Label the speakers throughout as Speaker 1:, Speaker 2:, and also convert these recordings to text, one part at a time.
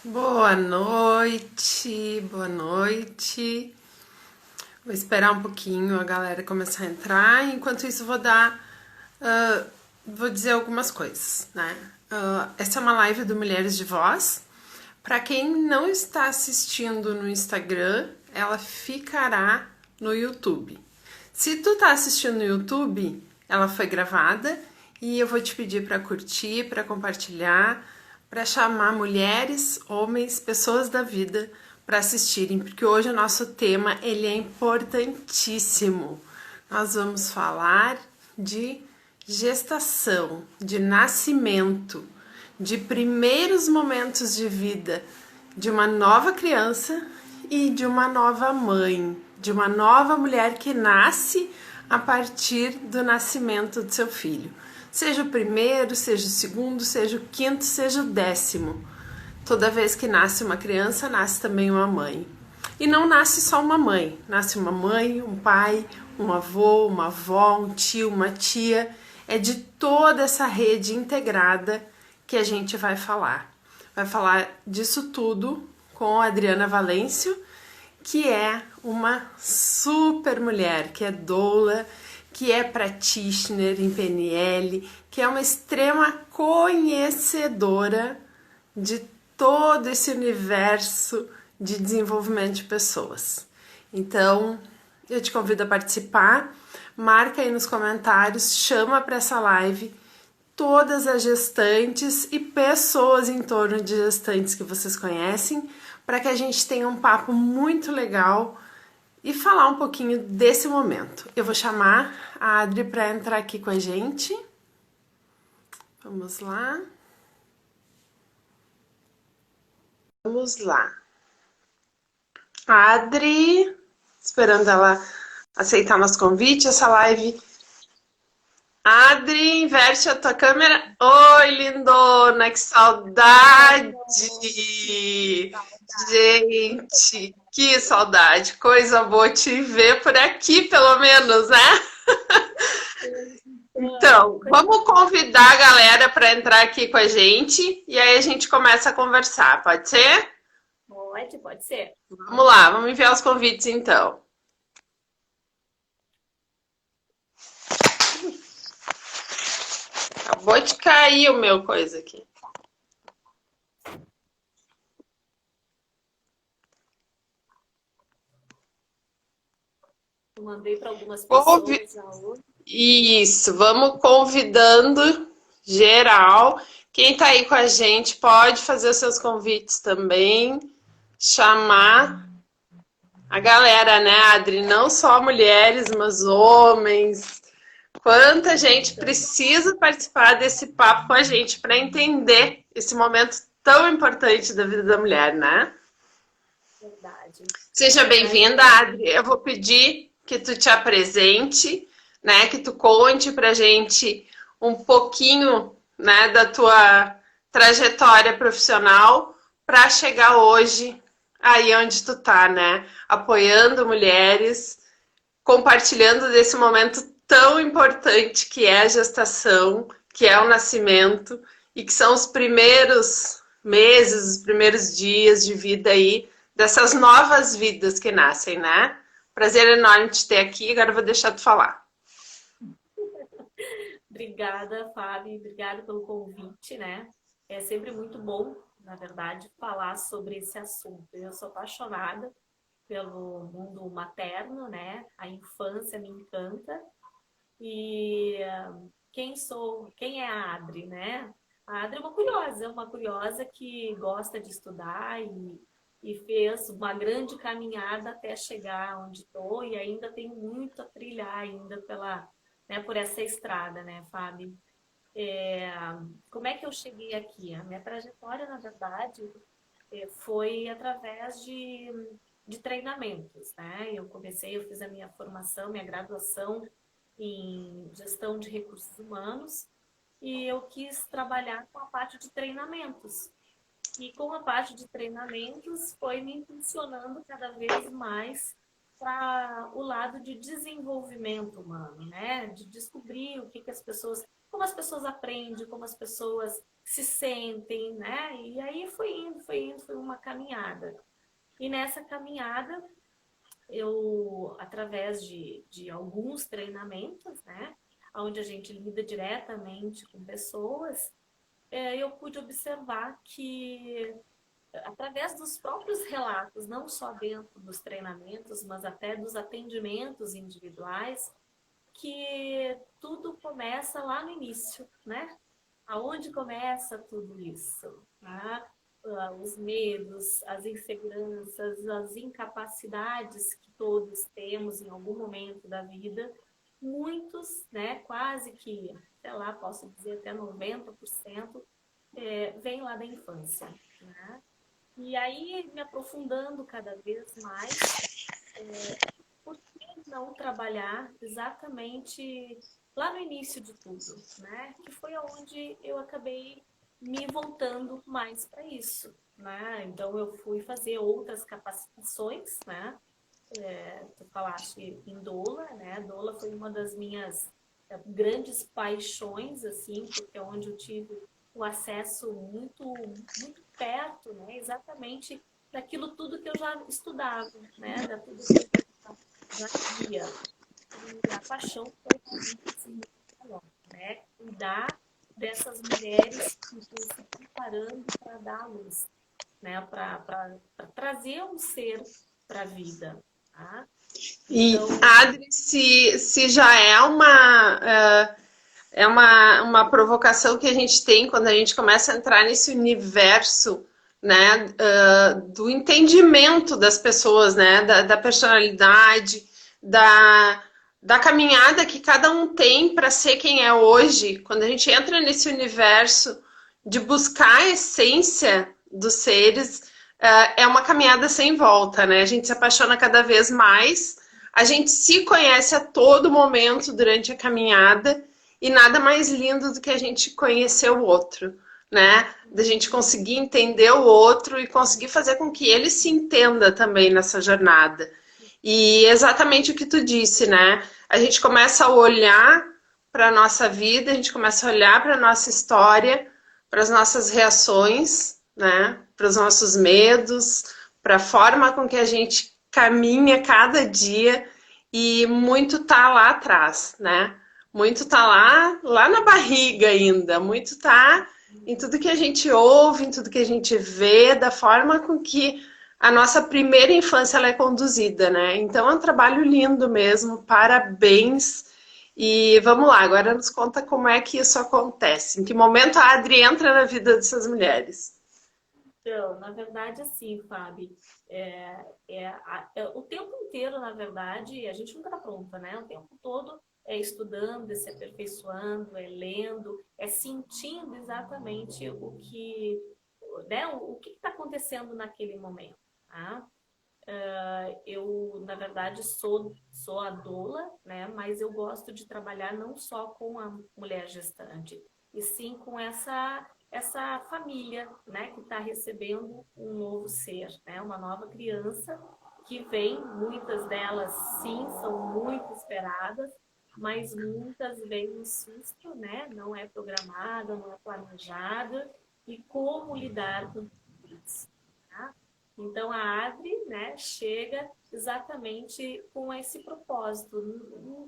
Speaker 1: Boa noite, boa noite. Vou esperar um pouquinho a galera começar a entrar. Enquanto isso, vou dizer algumas coisas, né? Essa é uma live do Mulheres de Voz. Para quem não está assistindo no Instagram, ela ficará no YouTube. Se tu tá assistindo no YouTube, ela foi gravada e eu vou te pedir para curtir, para compartilhar, para chamar mulheres, homens, pessoas da vida para assistirem, porque hoje o nosso tema ele é importantíssimo. Nós vamos falar de gestação, de nascimento, de primeiros momentos de vida de uma nova criança e de uma nova mãe, de uma nova mulher que nasce a partir do nascimento do seu filho. Seja o primeiro, seja o segundo, seja o quinto, seja o décimo. Toda vez que nasce uma criança, nasce também uma mãe. E não nasce só uma mãe, nasce uma mãe, um pai, um avô, uma avó, um tio, uma tia. É de toda essa rede integrada que a gente vai falar. Vai falar disso tudo com a Adriana Valêncio, que é uma super mulher, que é doula, que é practitioner em PNL, que é uma extrema conhecedora de todo esse universo de desenvolvimento de pessoas. Então, eu te convido a participar, marca aí nos comentários, chama para essa live todas as gestantes e pessoas em torno de gestantes que vocês conhecem, para que a gente tenha um papo muito legal e falar um pouquinho desse momento. Eu vou chamar a Adri para entrar aqui com a gente. Vamos lá. Vamos lá. Adri, esperando ela aceitar nosso convite, essa live. Adri, inverte a tua câmera. Oi, lindona, que saudade! Gente, que saudade! Coisa boa te ver por aqui, pelo menos, né? Então, vamos convidar a galera para entrar aqui com a gente e aí a gente começa a conversar, pode ser?
Speaker 2: Pode ser.
Speaker 1: Vamos lá, vamos enviar os convites então. Acabou de cair o meu coisa aqui.
Speaker 2: Eu mandei para algumas pessoas já hoje.
Speaker 1: Isso, vamos convidando geral. Quem tá aí com a gente pode fazer os seus convites também, chamar a galera, né, Adri? Não só mulheres, mas homens. Quanta gente precisa participar desse papo com a gente para entender esse momento tão importante da vida da mulher, né?
Speaker 2: Verdade.
Speaker 1: Seja bem-vinda, Adri. Eu vou pedir que tu te apresente, né? Que tu conte pra gente um pouquinho, né, da tua trajetória profissional para chegar hoje aí onde tu tá, né? Apoiando mulheres, compartilhando desse momento tão importante que é a gestação, que é o nascimento e que são os primeiros meses, os primeiros dias de vida aí dessas novas vidas que nascem, né? Prazer enorme te ter aqui, agora eu vou deixar tu falar.
Speaker 2: Obrigada, Fábio, obrigada pelo convite, né? É sempre muito bom, na verdade, falar sobre esse assunto. Eu sou apaixonada pelo mundo materno, né? A infância me encanta. E quem é a Adri, né? A Adri é uma curiosa que gosta de estudar e fez uma grande caminhada até chegar onde estou e ainda tem muito a trilhar ainda por essa estrada, né, Fábio? Como é que eu cheguei aqui? A minha trajetória, na verdade, foi através de treinamentos, né? Eu fiz a minha formação, minha graduação em gestão de recursos humanos e eu quis trabalhar com a parte de treinamentos. E com a parte de treinamentos foi me impulsionando cada vez mais para o lado de desenvolvimento humano, né? De descobrir o que as pessoas, como as pessoas aprendem, como as pessoas se sentem, né? E aí foi indo, foi uma caminhada. E nessa caminhada, eu, através de alguns treinamentos, né, onde a gente lida diretamente com pessoas, eu pude observar que, através dos próprios relatos, não só dentro dos treinamentos, mas até dos atendimentos individuais, que tudo começa lá no início, né? Aonde começa tudo isso? Né? Os medos, as inseguranças, as incapacidades que todos temos em algum momento da vida, muitos, né, quase que, sei lá, posso dizer até 90%, vem lá da infância. Né? E aí, me aprofundando cada vez mais, por que não trabalhar exatamente lá no início de tudo, né? Que foi onde eu acabei me voltando mais para isso, né? Então eu fui fazer outras capacitações, né? Tu falaste em doula, né? Doula foi uma das minhas grandes paixões, assim, porque é onde eu tive o acesso muito perto, né? Exatamente daquilo tudo que eu já estudava, né? Da tudo que eu já via. E a paixão foi realmente assim, maior, né? Cuidar dessas mulheres que estão se preparando para dar a luz, né? Para trazer um ser para a vida. Tá?
Speaker 1: E,
Speaker 2: Então,
Speaker 1: Adri, se já uma provocação que a gente tem quando a gente começa a entrar nesse universo, né, do entendimento das pessoas, né, da personalidade, da, da caminhada que cada um tem para ser quem é hoje. Quando a gente entra nesse universo de buscar a essência dos seres, é uma caminhada sem volta, né? A gente se apaixona cada vez mais, a gente se conhece a todo momento durante a caminhada e nada mais lindo do que a gente conhecer o outro, né? Da gente conseguir entender o outro e conseguir fazer com que ele se entenda também nessa jornada. E exatamente o que tu disse, né? A gente começa a olhar para a nossa vida, a gente começa a olhar para a nossa história, para as nossas reações, né? Para os nossos medos, para a forma com que a gente caminha cada dia e muito tá lá atrás, né? Muito tá lá na barriga ainda, muito tá em tudo que a gente ouve, em tudo que a gente vê, da forma com que a nossa primeira infância ela é conduzida, né? Então é um trabalho lindo mesmo, parabéns. E vamos lá, agora nos conta como é que isso acontece. Em que momento a Adri entra na vida dessas mulheres?
Speaker 2: então, na verdade, assim, Fábio, o tempo inteiro, na verdade, a gente nunca está pronta, né? O tempo todo é estudando, é se aperfeiçoando, é lendo, é sentindo exatamente o que, né, o que está acontecendo naquele momento, tá? Eu, na verdade, sou a doula, né? Mas eu gosto de trabalhar não só com a mulher gestante, e sim com essa família, né? Que está recebendo um novo ser, né? Uma nova criança que vem, muitas delas, sim, são muito esperadas, mas muitas vêm no susto, né? Não é programada, não é planejada, e como lidar com isso, tá? Então, a Adri, né, chega exatamente com esse propósito,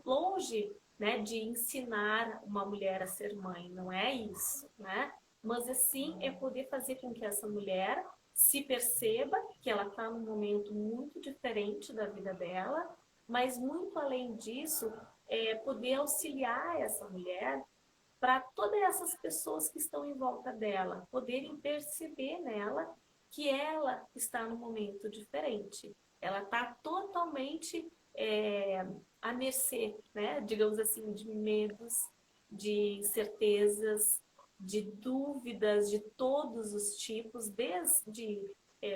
Speaker 2: longe, né, de ensinar uma mulher a ser mãe, não é isso, né? Mas, assim, é poder fazer com que essa mulher se perceba que ela está num momento muito diferente da vida dela, mas, muito além disso, poder auxiliar essa mulher para todas essas pessoas que estão em volta dela poderem perceber nela que ela está num momento diferente. Ela está totalmente à mercê, né? Digamos assim, de medos, de incertezas, de dúvidas de todos os tipos, desde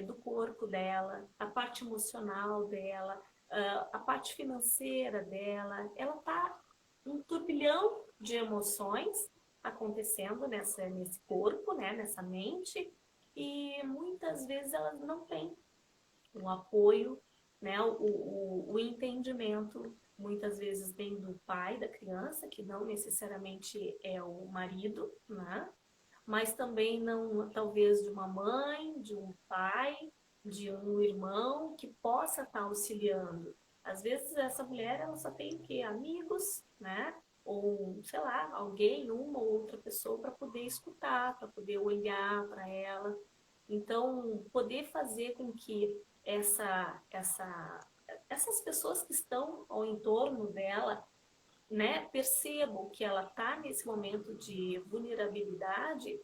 Speaker 2: do corpo dela, a parte emocional dela, a parte financeira dela. Ela está um turbilhão de emoções acontecendo nesse corpo, né, nessa mente, e muitas vezes elas não têm um apoio, né, o entendimento, muitas vezes vem do pai da criança, que não necessariamente é o marido, né, mas também não, talvez de uma mãe, de um pai, de um irmão que possa estar auxiliando. Às vezes essa mulher ela só tem o quê? Amigos, né? Ou, sei lá, alguém, uma ou outra pessoa para poder escutar, para poder olhar para ela. Então, poder fazer com que essas pessoas que estão ao entorno dela, né, percebam que ela está nesse momento de vulnerabilidade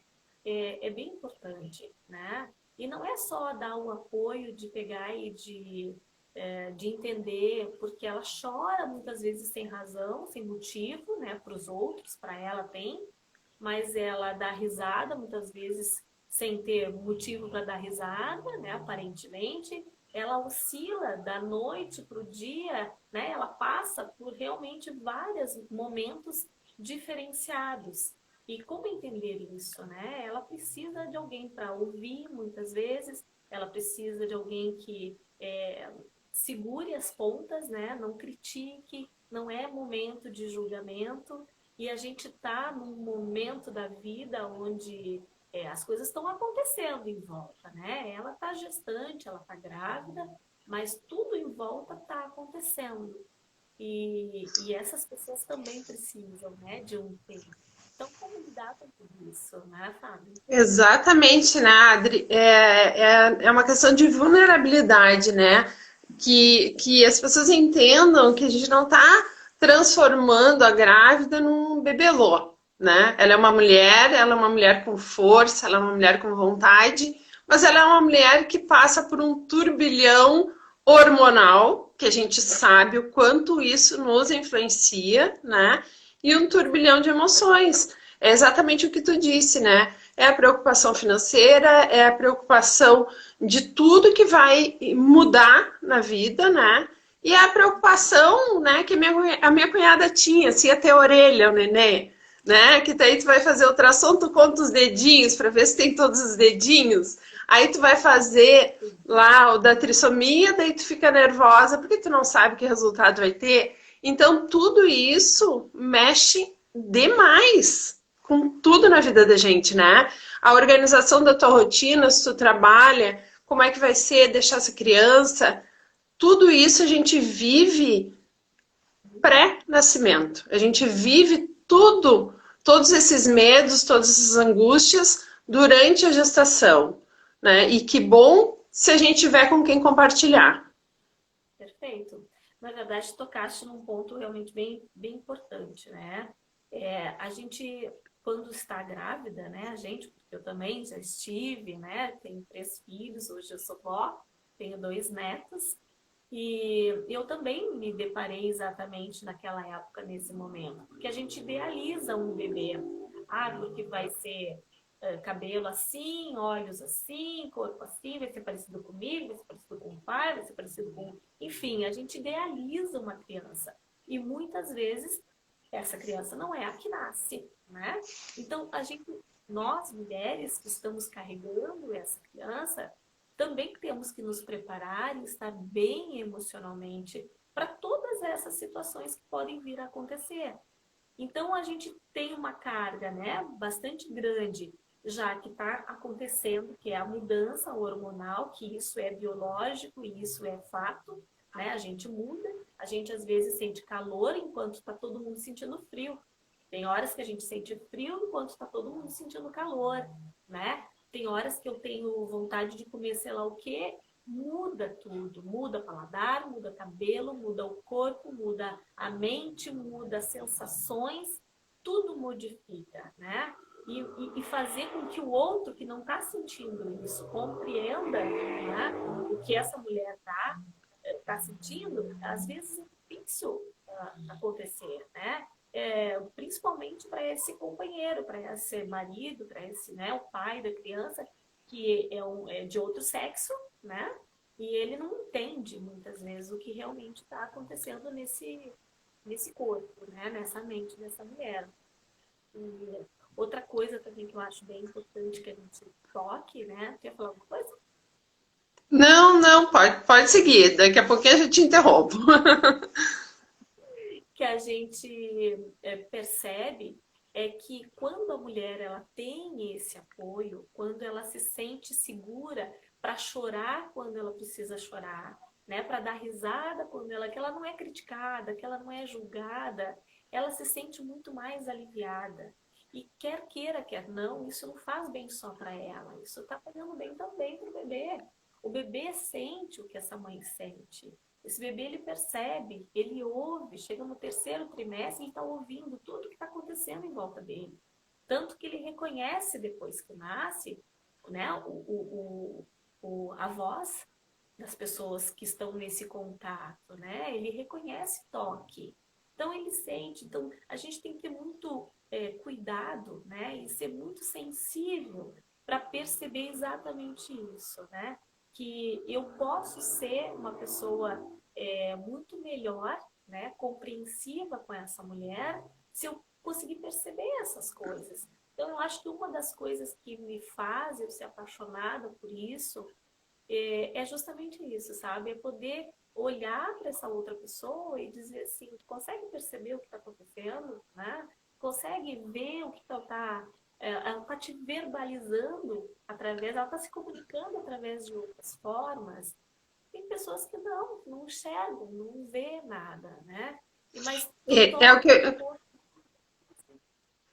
Speaker 2: é bem importante, né? E não é só dar o apoio de pegar e de entender, porque ela chora muitas vezes sem razão, sem motivo, né, para os outros, para ela tem, mas ela dá risada muitas vezes sem ter motivo para dar risada, né, aparentemente. Ela oscila da noite para o dia, né, ela passa por realmente vários momentos diferenciados. E como entender isso, né? Ela precisa de alguém para ouvir, muitas vezes, ela precisa de alguém que segure as pontas, né? Não critique, não é momento de julgamento. E a gente está num momento da vida onde as coisas estão acontecendo em volta, né? Ela está gestante, ela está grávida, mas tudo em volta está acontecendo. E essas pessoas também precisam, né, de um tempo. Então, como lidar com tudo isso, né, Fábio?
Speaker 1: Exatamente, né, Adri? É uma questão de vulnerabilidade, né? Que as pessoas entendam que a gente não está transformando a grávida num bebelô, né? Ela é uma mulher com força, ela é uma mulher com vontade, mas ela é uma mulher que passa por um turbilhão hormonal, que a gente sabe o quanto isso nos influencia, né? E um turbilhão de emoções. É exatamente o que tu disse, né? É a preocupação financeira, é a preocupação de tudo que vai mudar na vida, né? E a preocupação, né, que a minha cunhada tinha, se ia ter orelha o nenê, né? Que daí tu vai fazer o ultrassom, tu conta os dedinhos para ver se tem todos os dedinhos. Aí tu vai fazer lá o da trissomia, daí tu fica nervosa porque tu não sabe que resultado vai ter. Então tudo isso mexe demais com tudo na vida da gente, né? A organização da tua rotina, se tu trabalha, como é que vai ser deixar essa criança, tudo isso a gente vive pré-nascimento. A gente vive tudo, todos esses medos, todas essas angústias durante a gestação, né? E que bom se a gente tiver com quem compartilhar.
Speaker 2: Perfeito. Na verdade, tocaste num ponto realmente bem importante, né? A gente, quando está grávida, né? A gente, porque eu também já estive, né? Tenho 3 filhos, hoje eu sou vó, tenho 2 netos. E eu também me deparei exatamente naquela época, nesse momento. Porque a gente idealiza um bebê. Ah, porque vai ser cabelo assim, olhos assim, corpo assim, vai ser parecido comigo, vai ser parecido com o pai, vai ser parecido com... Enfim, a gente idealiza uma criança. E muitas vezes essa criança não é a que nasce, né? Então, nós mulheres que estamos carregando essa criança, também temos que nos preparar e estar bem emocionalmente para todas essas situações que podem vir a acontecer. Então, a gente tem uma carga, né, bastante grande, já que está acontecendo, que é a mudança hormonal, que isso é biológico e isso é fato, né? A gente muda, a gente às vezes sente calor enquanto está todo mundo sentindo frio. Tem horas que a gente sente frio enquanto está todo mundo sentindo calor, né? Tem horas que eu tenho vontade de comer sei lá o quê, muda tudo. Muda paladar, muda cabelo, muda o corpo, muda a mente, muda as sensações, tudo modifica, né? E fazer com que o outro que não está sentindo isso compreenda, né, o que essa mulher tá sentindo, às vezes é difícil acontecer, né? Principalmente para esse companheiro, para esse marido, para esse, né, o pai da criança, que é de outro sexo, né? E ele não entende muitas vezes o que realmente está acontecendo nesse corpo, né? Nessa mente dessa mulher. E outra coisa também que eu acho bem importante que a gente toque, né? Quer falar alguma coisa?
Speaker 1: Não, não, pode seguir. Daqui a pouquinho a gente te interrompe.
Speaker 2: Que a gente percebe é que quando a mulher ela tem esse apoio, quando ela se sente segura para chorar quando ela precisa chorar, né, para dar risada quando ela, que ela não é criticada, que ela não é julgada, ela se sente muito mais aliviada. E quer queira, quer não, isso não faz bem só para ela, isso está fazendo bem também para o bebê. O bebê sente o que essa mãe sente. Esse bebê, ele percebe, ele ouve, chega no terceiro trimestre, ele está ouvindo tudo que está acontecendo em volta dele. Tanto que ele reconhece depois que nasce, né, a voz das pessoas que estão nesse contato, né? Ele reconhece toque. Então ele sente. Então a gente tem que ter muito cuidado, né? E ser muito sensível para perceber exatamente isso, né? Que eu posso ser uma pessoa muito melhor, né? Compreensiva com essa mulher, se eu conseguir perceber essas coisas. Então eu acho que uma das coisas que me faz eu ser apaixonada por isso é justamente isso, sabe? É poder olhar para essa outra pessoa e dizer assim, tu consegue perceber o que está acontecendo, né? Consegue ver o que ela está te verbalizando através, ela está se comunicando através de outras formas. Tem pessoas que não enxergam, não vê nada, né? Mas eu
Speaker 1: É, é o que,
Speaker 2: toco um pouco.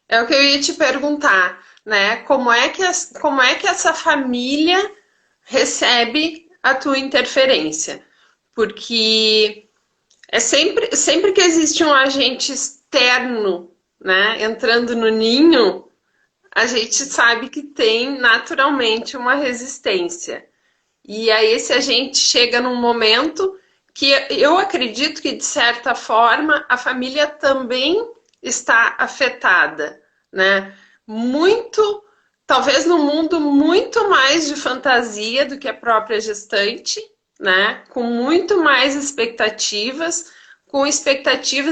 Speaker 1: é o que eu ia te perguntar, né? Como é que essa família recebe a tua interferência? Porque é sempre que existe um agente externo, né, entrando no ninho, a gente sabe que tem naturalmente uma resistência. E aí esse agente chega num momento que eu acredito que, de certa forma, a família também está afetada, né? Muito, talvez no mundo muito mais de fantasia do que a própria gestante, né? Com muito mais expectativas,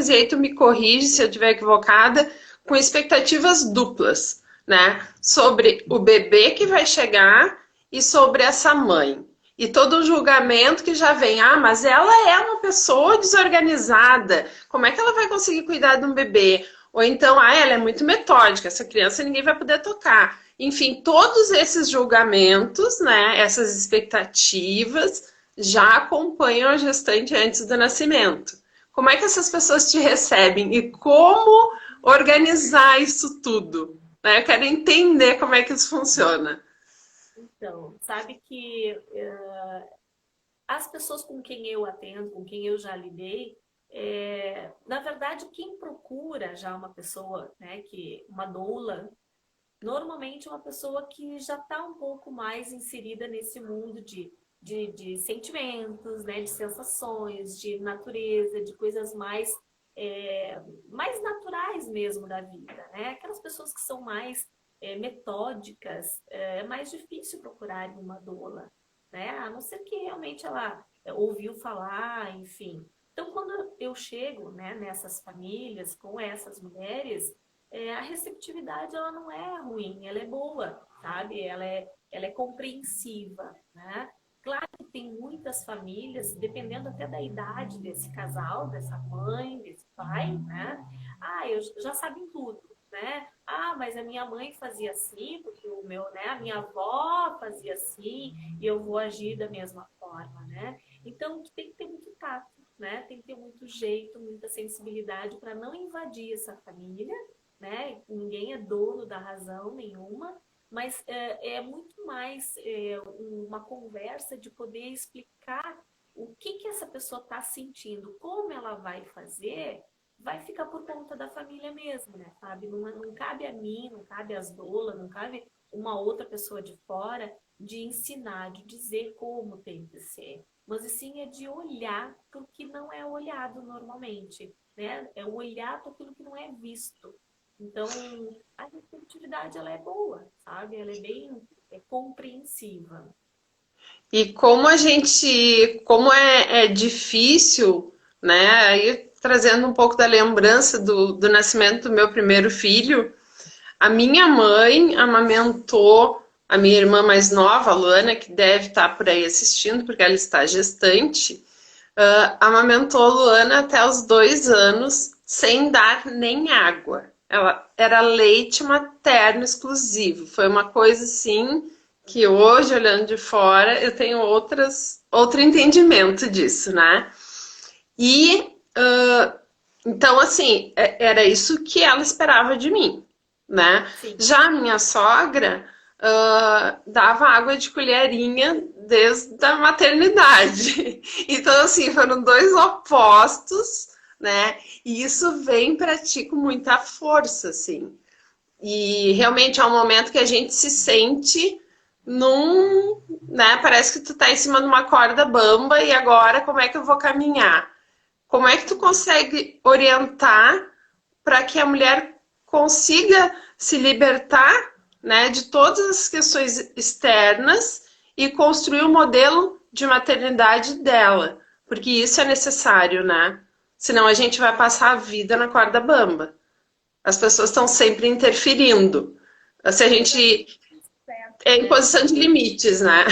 Speaker 1: e aí tu me corrige se eu estiver equivocada, com expectativas duplas, né? Sobre o bebê que vai chegar e sobre essa mãe. E todo o julgamento que já vem, mas ela é uma pessoa desorganizada, como é que ela vai conseguir cuidar de um bebê? Ou então, ela é muito metódica, essa criança ninguém vai poder tocar. Enfim, todos esses julgamentos, né, essas expectativas, já acompanham a gestante antes do nascimento. Como é que essas pessoas te recebem e como organizar isso tudo? Né? Eu quero entender como é que isso funciona.
Speaker 2: Então, sabe que as pessoas com quem eu atendo, com quem eu já lidei, na verdade, quem procura já uma pessoa, né, uma doula, normalmente é uma pessoa que já está um pouco mais inserida nesse mundo de sentimentos, né, de sensações, de natureza, de coisas mais naturais mesmo da vida, né? Aquelas pessoas que são mais metódicas, é mais difícil procurar uma doula, né? A não ser que realmente ela ouviu falar, enfim. Então, quando eu chego, né, nessas famílias, com essas mulheres, a receptividade ela não é ruim, ela é boa, sabe? Ela é compreensiva, né? Claro que tem muitas famílias, dependendo até da idade desse casal, dessa mãe, desse pai, né? Eu já sabem tudo, né? Mas a minha mãe fazia assim, porque né, a minha avó fazia assim, e eu vou agir da mesma forma, né? Então tem que ter muito tato, né? Tem que ter muito jeito, muita sensibilidade para não invadir essa família, né? Ninguém é dono da razão nenhuma, mas é muito mais uma conversa de poder explicar o que essa pessoa está sentindo, como ela vai fazer, vai ficar por conta da família mesmo, né? Sabe? Não cabe a mim, não cabe às doulas, não cabe uma outra pessoa de fora de ensinar, de dizer como tem que ser. Mas sim é de olhar para o que não é olhado normalmente, né? É olhar para aquilo que não é visto. Então, a receptividade ela é boa, sabe? Ela é bem compreensiva.
Speaker 1: E como é difícil, né? Aí trazendo um pouco da lembrança do nascimento do meu primeiro filho, a minha mãe amamentou a minha irmã mais nova, a Luana, que deve estar por aí assistindo, porque ela está gestante, amamentou a Luana até os 2 anos, sem dar nem água. Ela era leite materno exclusivo. Foi uma coisa assim que hoje, olhando de fora, eu tenho outro entendimento disso, né? E então, assim, era isso que ela esperava de mim, né?
Speaker 2: Sim.
Speaker 1: Já a minha sogra dava água de colherinha desde a maternidade. Então, assim, foram dois opostos, né? E isso vem para ti com muita força, assim. E realmente é um momento que a gente se sente né? Parece que tu tá em cima de uma corda bamba e agora como é que eu vou caminhar? Como é que tu consegue orientar para que a mulher consiga se libertar, né, de todas as questões externas e construir o modelo de maternidade dela? Porque isso é necessário, né? Senão a gente vai passar a vida na corda bamba. As pessoas estão sempre interferindo. Se a gente
Speaker 2: Certo,
Speaker 1: é
Speaker 2: né?
Speaker 1: imposição de limites, né?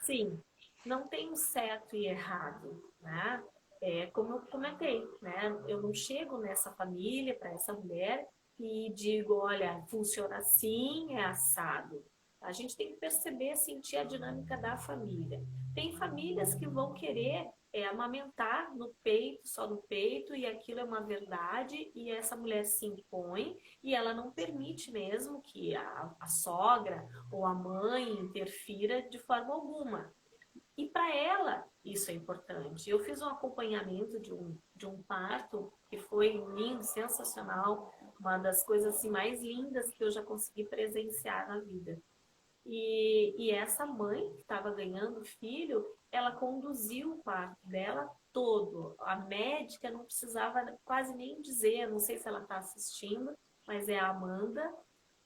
Speaker 2: Sim, não tem um certo e errado, né? É, como eu comentei, né? Eu não chego nessa família, para essa mulher, e digo, olha, funciona assim, é assado. A gente tem que perceber, sentir a dinâmica da família. Tem famílias que vão querer amamentar no peito, só no peito, e aquilo é uma verdade, e essa mulher se impõe, e ela não permite mesmo que a sogra ou a mãe interfira de forma alguma. E para ela, isso é importante. Eu fiz um acompanhamento de um parto que foi lindo, sensacional, uma das coisas assim, mais lindas que eu já consegui presenciar na vida. E essa mãe que estava ganhando filho, ela conduziu o parto dela todo. A médica não precisava quase nem dizer, não sei se ela está assistindo, mas é a Amanda.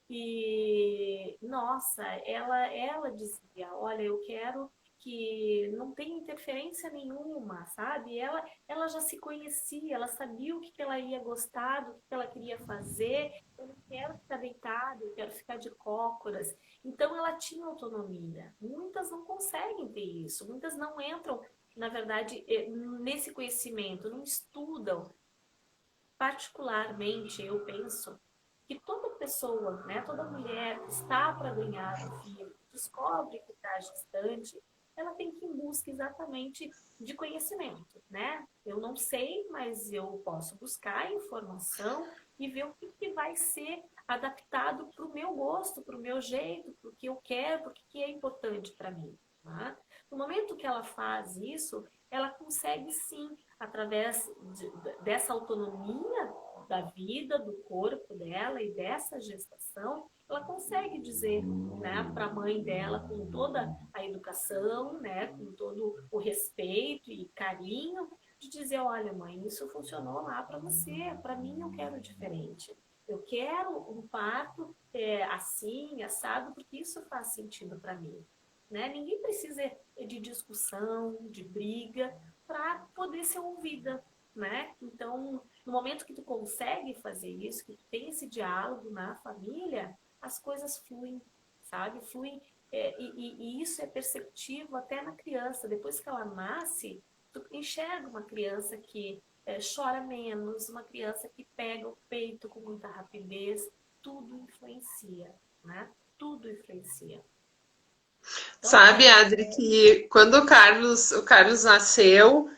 Speaker 2: E, nossa, ela dizia, olha, eu quero que não tenha interferência nenhuma, sabe? Ela já se conhecia, ela sabia o que que ela ia gostar, do que ela queria fazer. Eu não quero ficar deitada, eu quero ficar de cócoras. Então, ela tinha autonomia. Muitas não conseguem ter isso, muitas não entram, na verdade, nesse conhecimento, não estudam. Particularmente, eu penso que toda pessoa, né, toda mulher que está para ganhar um filho, descobre que está gestante, ela tem que ir em busca exatamente de conhecimento, né? Eu não sei, mas eu posso buscar informação e ver o que, que vai ser adaptado para o meu gosto, para o meu jeito, para o que eu quero, para o que é importante para mim. Tá? No momento que ela faz isso, ela consegue sim, através dessa autonomia da vida, do corpo dela e dessa gestação, ela consegue dizer, né, para a mãe dela, com toda a educação, né, com todo o respeito e carinho, de dizer, olha, mãe, isso funcionou lá para você, para mim eu quero diferente. Eu quero um parto assim, assado, porque isso faz sentido para mim. Né? Ninguém precisa de discussão, de briga, para poder ser ouvida. Né? Então, no momento que tu consegue fazer isso, que tu tem esse diálogo na família, as coisas fluem, sabe? Fluem. E isso é perceptível até na criança. Depois que ela nasce, tu enxerga uma criança que chora menos, uma criança que pega o peito com muita rapidez. Tudo influencia, né? Tudo influencia. Então,
Speaker 1: Sabe, Adri, que quando o Carlos nasceu,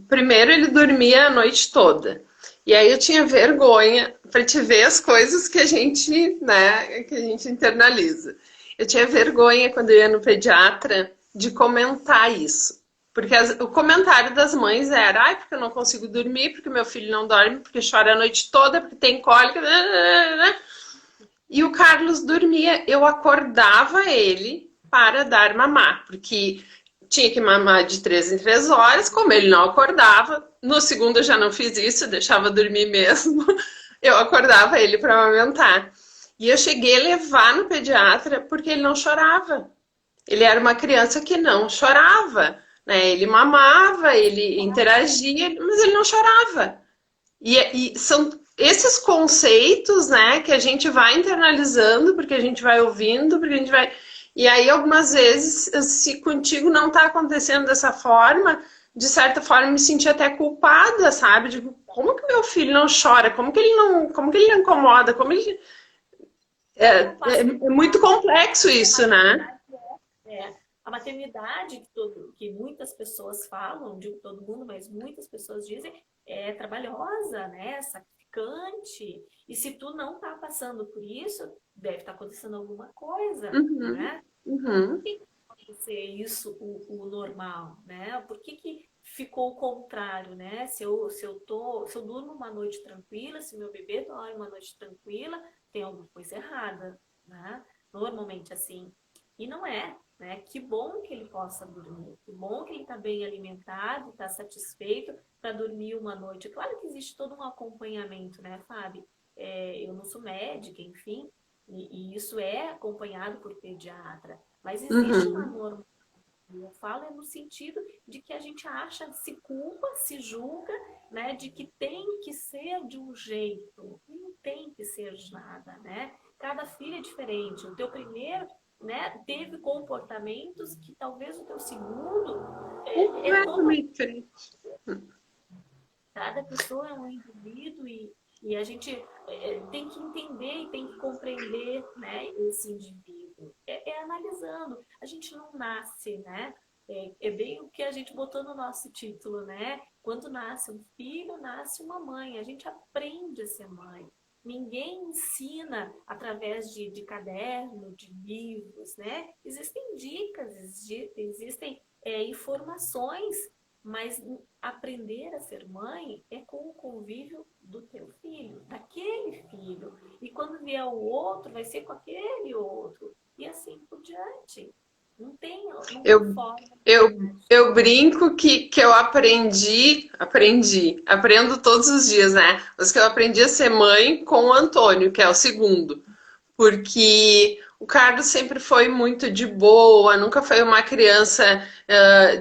Speaker 1: primeiro ele dormia a noite toda. E aí eu tinha vergonha para te ver as coisas que a gente, né, que a gente internaliza. Eu tinha vergonha quando eu ia no pediatra de comentar isso. Porque o comentário das mães era, ai, porque eu não consigo dormir, porque meu filho não dorme, porque chora a noite toda, porque tem cólica, né? E o Carlos dormia, eu acordava ele para dar mamar, porque tinha que mamar de 3 em 3 horas, como ele não acordava, no segundo eu já não fiz isso, eu deixava dormir mesmo, eu acordava ele para amamentar. E eu cheguei a levar no pediatra porque ele não chorava. Ele era uma criança que não chorava, né? Ele mamava, ele interagia, mas ele não chorava. E são esses conceitos, né, que a gente vai internalizando, porque a gente vai ouvindo, porque a gente vai. E aí, algumas vezes, se contigo não está acontecendo dessa forma, de certa forma, me senti até culpada, sabe? Digo, como que meu filho não chora? Como que ele não incomoda? Como ele...
Speaker 2: Porque é um
Speaker 1: É
Speaker 2: passo
Speaker 1: muito
Speaker 2: natural,
Speaker 1: complexo
Speaker 2: porque a
Speaker 1: isso, né?
Speaker 2: maternidade a maternidade que muitas pessoas falam, digo todo mundo, mas muitas pessoas dizem, é trabalhosa, né? Sacrificante. E se tu não tá passando por isso, deve estar acontecendo alguma coisa,
Speaker 1: Uhum,
Speaker 2: né? Então, por
Speaker 1: uhum.
Speaker 2: que acontecer isso o normal, né? Por que ficou o contrário, né? Se eu durmo uma noite tranquila, se meu bebê dorme uma noite tranquila, tem alguma coisa errada, né? Normalmente assim. E não é, né? Que bom que ele possa dormir, que bom que ele está bem alimentado, está satisfeito para dormir uma noite. Claro que existe todo um acompanhamento, né, Fábio? Eu não sou médica, enfim, e isso é acompanhado por pediatra, mas existe uma
Speaker 1: Uhum.
Speaker 2: norma. Eu falo no sentido de que a gente acha, se culpa, se julga, né, de que tem que ser de um jeito. Não tem que ser de nada, né? Cada filho é diferente. O teu primeiro, né, teve comportamentos que talvez o teu segundo é todo.
Speaker 1: Completamente diferente.
Speaker 2: Cada pessoa é um indivíduo e a gente tem que entender e tem que compreender, né, esse indivíduo. É analisando. A gente não nasce, né? É bem o que a gente botou no nosso título, né? Quando nasce um filho, nasce uma mãe. A gente aprende a ser mãe. Ninguém ensina através de caderno, de livros, né? Existem dicas, existem informações, mas aprender a ser mãe é com o convívio do teu filho, daquele filho. E quando vier o outro, vai ser com aquele outro. E assim por diante. Não tem
Speaker 1: Eu,
Speaker 2: forma
Speaker 1: eu,
Speaker 2: mágica.
Speaker 1: eu brinco que eu aprendo todos os dias, né? Mas que eu aprendi a ser mãe com o Antônio, que é o segundo. Porque o Carlos sempre foi muito de boa, nunca foi uma criança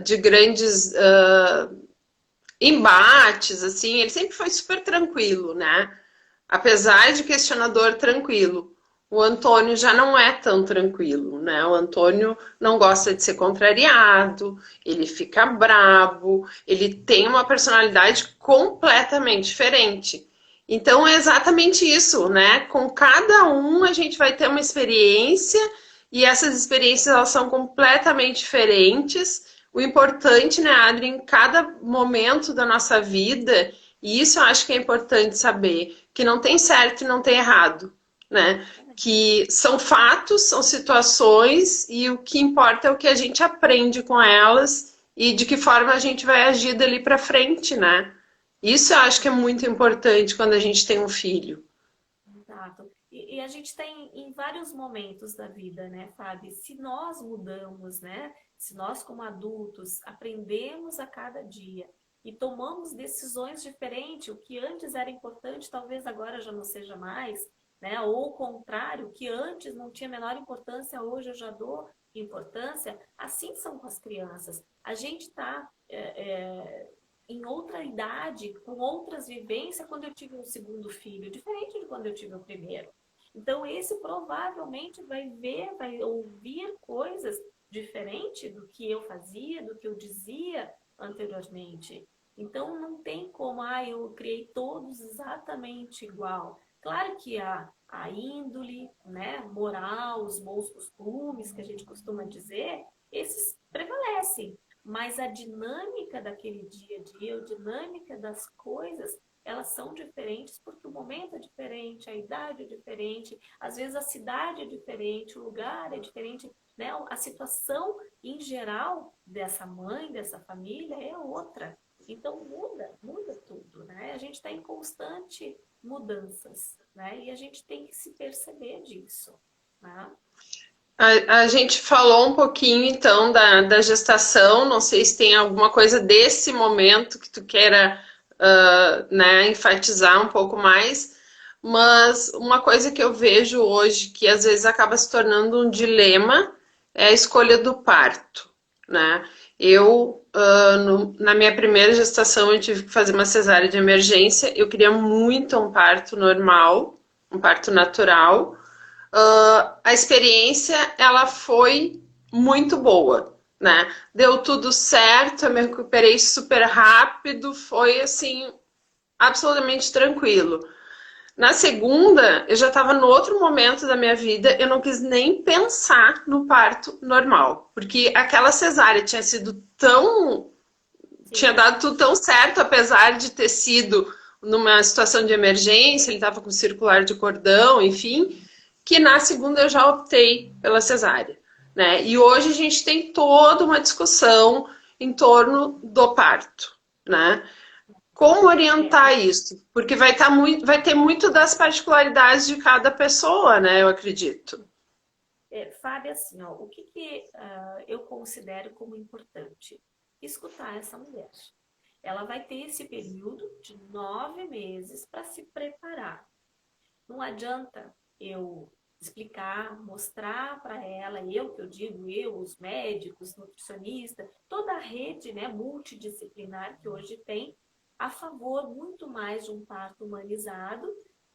Speaker 1: de grandes embates, assim, ele sempre foi super tranquilo, né? Apesar de questionador tranquilo. O Antônio já não é tão tranquilo, né? O Antônio não gosta de ser contrariado, ele fica brabo, ele tem uma personalidade completamente diferente. Então é exatamente isso, né? Com cada um a gente vai ter uma experiência e essas experiências elas são completamente diferentes. O importante, né, Adri, em cada momento da nossa vida, e isso eu acho que é importante saber, que não tem certo e não tem errado, né? Que são fatos, são situações e o que importa é o que a gente aprende com elas e de que forma a gente vai agir dali para frente, né? Isso eu acho que é muito importante quando a gente tem um filho.
Speaker 2: Exato. E a gente tem em vários momentos da vida, né, Fábio? Se nós mudamos, né? Se nós, como adultos, aprendemos a cada dia e tomamos decisões diferentes, o que antes era importante, talvez agora já não seja mais, né? Ou o contrário, o que antes não tinha a menor importância, hoje eu já dou importância. Assim são com as crianças. A gente está em outra idade, com outras vivências, quando eu tive um segundo filho, diferente de quando eu tive o primeiro. Então, esse provavelmente vai ver, vai ouvir coisas diferentes do que eu fazia, do que eu dizia anteriormente. Então, não tem como, eu criei todos exatamente igual. Claro que a índole, né, moral, os bons costumes que a gente costuma dizer, esses prevalecem. Mas a dinâmica daquele dia a dia, a dinâmica das coisas, elas são diferentes porque o momento é diferente, a idade é diferente, às vezes a cidade é diferente, o lugar é diferente, né? A situação em geral dessa mãe, dessa família é outra. Então muda tudo, né? A gente está em constante mudanças, né? E a gente tem que se perceber disso, né?
Speaker 1: A gente falou um pouquinho então da gestação, não sei se tem alguma coisa desse momento que tu queira né, enfatizar um pouco mais, mas uma coisa que eu vejo hoje que às vezes acaba se tornando um dilema é a escolha do parto, né? Eu, na minha primeira gestação, eu tive que fazer uma cesárea de emergência. Eu queria muito um parto normal, um parto natural, a experiência ela foi muito boa, né? Deu tudo certo, eu me recuperei super rápido, foi assim, absolutamente tranquilo. Na segunda, eu já estava no outro momento da minha vida, eu não quis nem pensar no parto normal, porque aquela cesárea tinha sido tão, tinha
Speaker 2: Sim.
Speaker 1: dado tudo tão certo, apesar de ter sido numa situação de emergência, ele estava com circular de cordão, enfim, que na segunda eu já optei pela cesárea, né? E hoje a gente tem toda uma discussão em torno do parto, né? Como
Speaker 2: É,
Speaker 1: orientar isso? Porque vai ter muito das particularidades de cada pessoa, né? Eu acredito.
Speaker 2: Fábio, assim, ó, o que, eu considero como importante? Escutar essa mulher. Ela vai ter esse período de 9 meses para se preparar. Não adianta eu explicar, mostrar para ela, eu que eu digo, eu, os médicos, nutricionistas, toda a rede, né, multidisciplinar que hoje tem, a favor muito mais de um parto humanizado,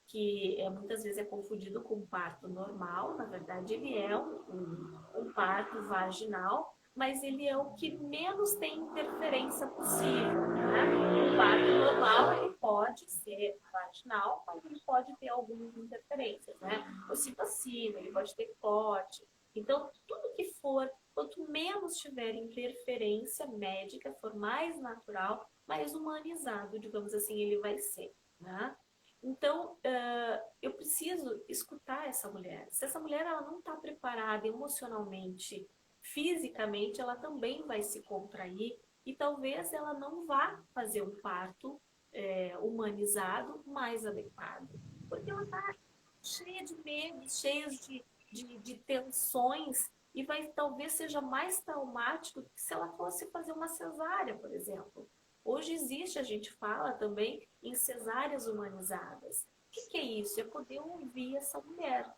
Speaker 2: que muitas vezes é confundido com parto normal, na verdade ele é um parto vaginal, mas ele é o que menos tem interferência possível, né? O parto normal, ele pode ser vaginal, mas ele pode ter algumas interferências, né? Ocitocina, ele pode ter corte. Então, tudo que for, quanto menos tiver interferência médica, for mais natural, mais humanizado, digamos assim, ele vai ser, né? Então, eu preciso escutar essa mulher. Se essa mulher ela não está preparada emocionalmente, fisicamente, ela também vai se contrair e talvez ela não vá fazer um parto humanizado mais adequado. Porque ela está cheia de medos, cheia de tensões e vai talvez seja mais traumático do que se ela fosse fazer uma cesárea, por exemplo. Hoje existe, a gente fala também em cesáreas humanizadas. O que é isso? É poder ouvir essa mulher.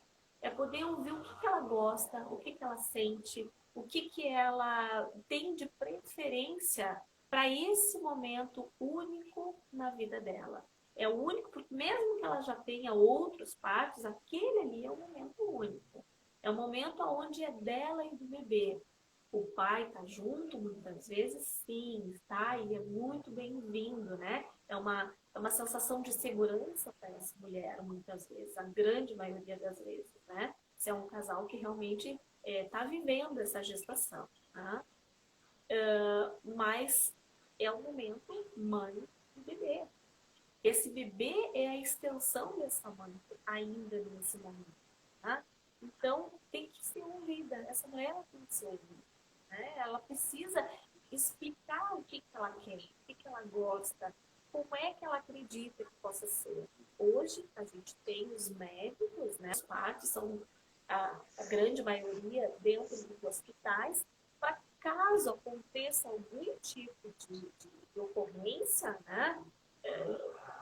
Speaker 2: É poder ouvir o que ela gosta, o que ela sente, o que ela tem de preferência para esse momento único na vida dela. É o único, porque mesmo que ela já tenha outros partos, aquele ali é um momento único. É um momento onde é dela e do bebê. O pai está junto muitas vezes, sim, está e é muito bem-vindo, né? É uma sensação de segurança para essa mulher, muitas vezes, a grande maioria das vezes, né? Se é um casal que realmente está vivendo essa gestação, tá? Mas é o momento mãe e bebê. Esse bebê é a extensão dessa mãe ainda nesse momento, tá? Então, tem que ser ouvida. Essa mulher tem que ser ouvida. Né? Ela precisa explicar o que ela quer, o que ela gosta, como é que ela acredita que possa ser. Hoje, a gente tem os médicos, né? As partes são a grande maioria dentro dos hospitais, para caso aconteça algum tipo de ocorrência, né?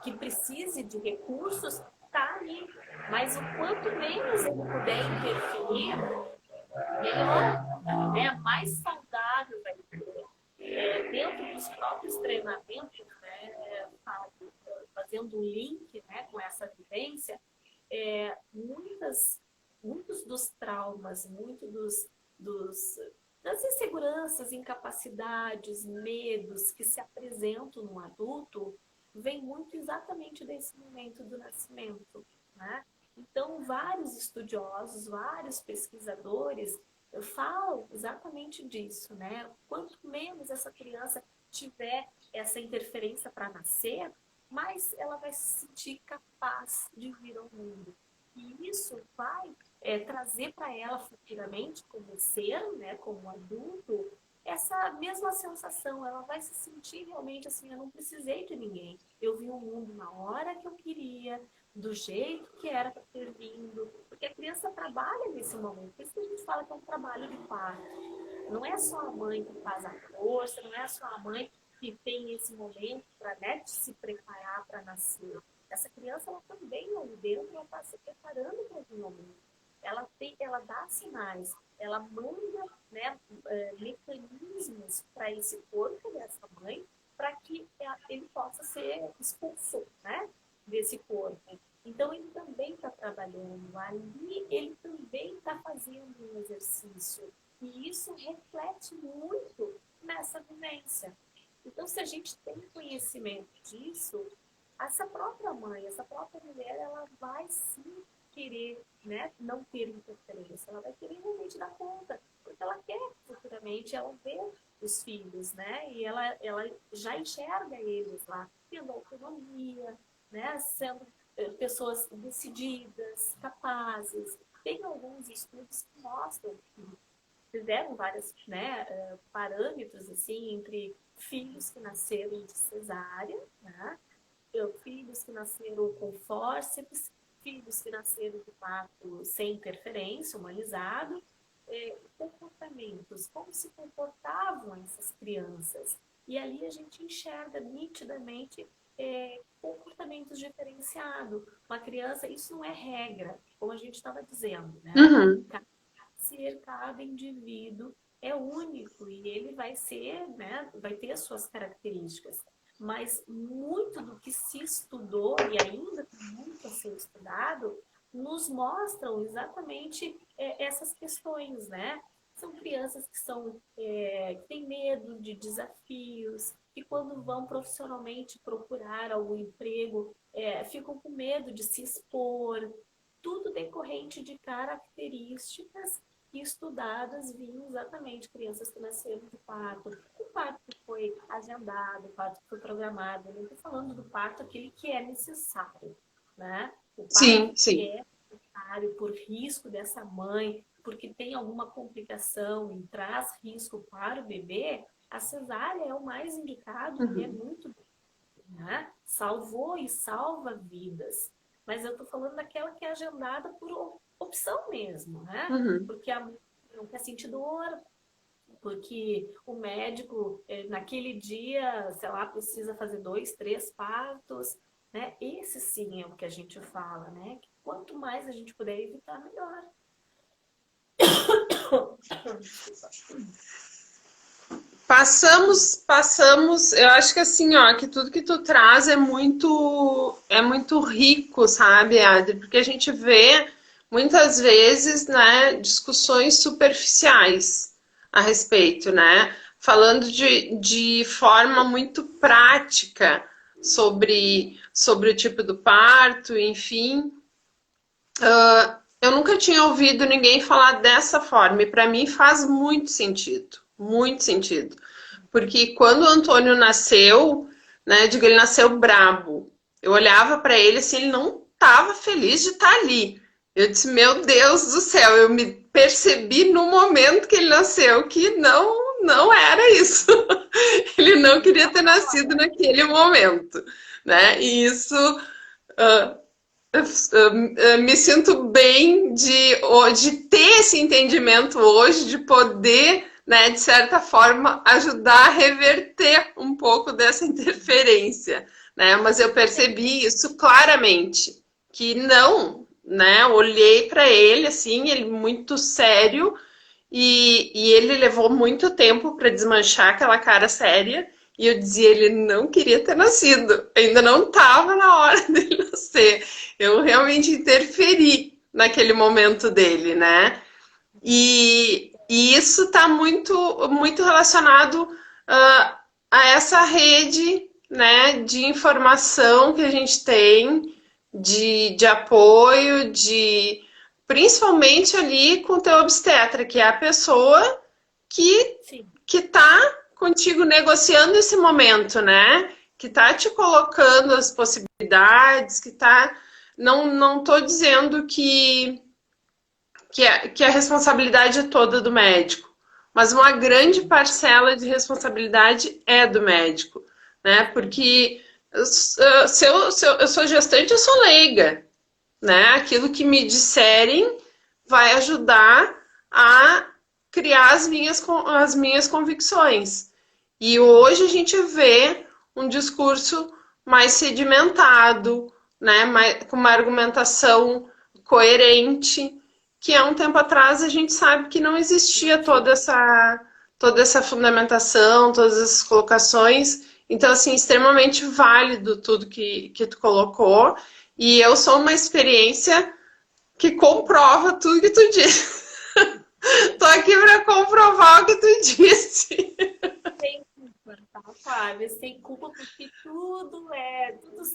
Speaker 2: Que precise de recursos, está ali. Mas o quanto menos ele puder interferir, melhor, né? Mais saudável vai ser. Dentro dos próprios treinamentos, né? Fazendo um link, né, com essa vivência, muitos dos traumas, das inseguranças, incapacidades, medos que se apresentam no adulto, vem muito exatamente desse momento do nascimento, né? Então, vários estudiosos, vários pesquisadores falam exatamente disso, né? Quanto menos essa criança tiver essa interferência para nascer, mais ela vai se sentir capaz de vir ao mundo. E isso vai trazer para ela futuramente, como ser, né, como adulto, essa mesma sensação. Ela vai se sentir realmente assim: eu não precisei de ninguém. Eu vi o mundo na hora que eu queria, do jeito que era para ter vindo. Porque a criança trabalha nesse momento. Por isso que a gente fala que é um trabalho de parto. Não é só a mãe que faz a força, não é só a mãe que tem esse momento para, né, se preparar para nascer. Essa criança, ela também ali dentro, ela está se preparando para esse momento. Ela dá sinais, ela manda, né, mecanismos para esse corpo dessa mãe, para que ele possa ser expulso, né, desse corpo. Então, ele também está trabalhando ali, ele também está fazendo um exercício. E isso isso reflete muito nessa vivência. Então, se a gente tem conhecimento disso, essa própria mãe, essa própria mulher, ela vai sim querer, né, não ter interferência, ela vai querer realmente dar conta, porque ela quer futuramente ela ver os filhos, né, e ela já enxerga eles lá, tendo autonomia, né, sendo pessoas decididas, capazes. Tem alguns estudos que mostram que fizeram vários, né, parâmetros assim, entre filhos que nasceram de cesárea, né, filhos que nasceram com fórceps, filhos que nasceram de parto sem interferência, humanizado, comportamentos, como se comportavam essas crianças. E ali a gente enxerga nitidamente comportamentos diferenciados. Uma criança, isso não é regra, como a gente estava dizendo, né?
Speaker 1: Uhum.
Speaker 2: Cada indivíduo é único e ele vai ser, né, vai ter as suas características. Mas muito do que se estudou e ainda tem muito a ser estudado nos mostram exatamente essas questões, né? São crianças que têm medo de desafios, que quando vão profissionalmente procurar algum emprego, ficam com medo de se expor, tudo decorrente de características estudadas vinham exatamente crianças que nasceram de parto, o parto que foi agendado, o parto que foi programado. Eu não estou falando do parto aquele que é necessário, né? O parto
Speaker 1: Sim,
Speaker 2: que
Speaker 1: sim.
Speaker 2: é necessário por risco dessa mãe, porque tem alguma complicação e traz risco para o bebê, a cesárea é o mais indicado e é muito, né? Salvou e salva vidas. Mas eu estou falando daquela que é agendada por opção mesmo, né? Porque a mãe não quer sentir dor, porque o médico, naquele dia, sei lá, precisa fazer 2, 3 partos, né? Esse sim é o que a gente fala, né? Que quanto mais a gente puder evitar, melhor.
Speaker 1: Passamos, eu acho que assim, ó, que tudo que tu traz é muito rico, sabe, Adri? Porque a gente vê muitas vezes, né, discussões superficiais a respeito, né? Falando de forma muito prática sobre o tipo do parto, enfim. Eu nunca tinha ouvido ninguém falar dessa forma, e para mim faz muito sentido. Muito sentido. Porque quando o Antônio nasceu, né, eu digo, ele nasceu brabo. Eu olhava para ele assim, ele não estava feliz de estar ali. Eu disse, meu Deus do céu, eu me percebi no momento que ele nasceu que não era isso. Ele não queria ter nascido naquele momento, né? E isso me sinto bem de ter esse entendimento hoje, de poder, né, de certa forma, ajudar a reverter um pouco dessa interferência, né? Mas eu percebi isso claramente, que não, né? Olhei para ele assim, ele muito sério, e ele levou muito tempo para desmanchar aquela cara séria. E eu dizia, ele não queria ter nascido, ainda não estava na hora dele nascer. Eu realmente interferi naquele momento dele, né? E isso está muito relacionado a essa rede, né, de informação que a gente tem, de apoio, principalmente ali com o teu obstetra, que é a pessoa que tá contigo negociando esse momento, né? Que tá te colocando as possibilidades, que tá. Não tô dizendo que a responsabilidade é toda do médico, mas uma grande parcela de responsabilidade é do médico, né? Porque se eu sou gestante, eu sou leiga, né? Aquilo que me disserem vai ajudar a criar as minhas convicções. E hoje a gente vê um discurso mais sedimentado, né? Com uma argumentação coerente, que há um tempo atrás a gente sabe que não existia toda essa fundamentação, todas essas colocações. Então, assim, extremamente válido tudo que tu colocou. E eu sou uma experiência que comprova tudo que tu diz. Tô aqui para comprovar o que tu disse.
Speaker 2: Sem culpa, tá, Fábio? Sem culpa, porque tudo,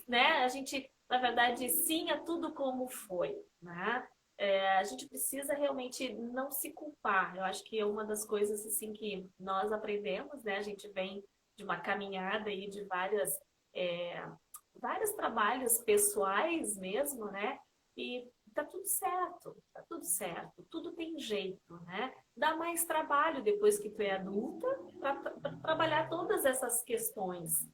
Speaker 2: né? A gente, na verdade, sim, é tudo como foi, né? A gente precisa realmente não se culpar. Eu acho que é uma das coisas, assim, que nós aprendemos, né? A gente vem de uma caminhada aí de é, vários trabalhos pessoais mesmo, né? E tá tudo certo, tudo tem jeito, né? Dá mais trabalho depois que tu é adulta para trabalhar todas essas questões.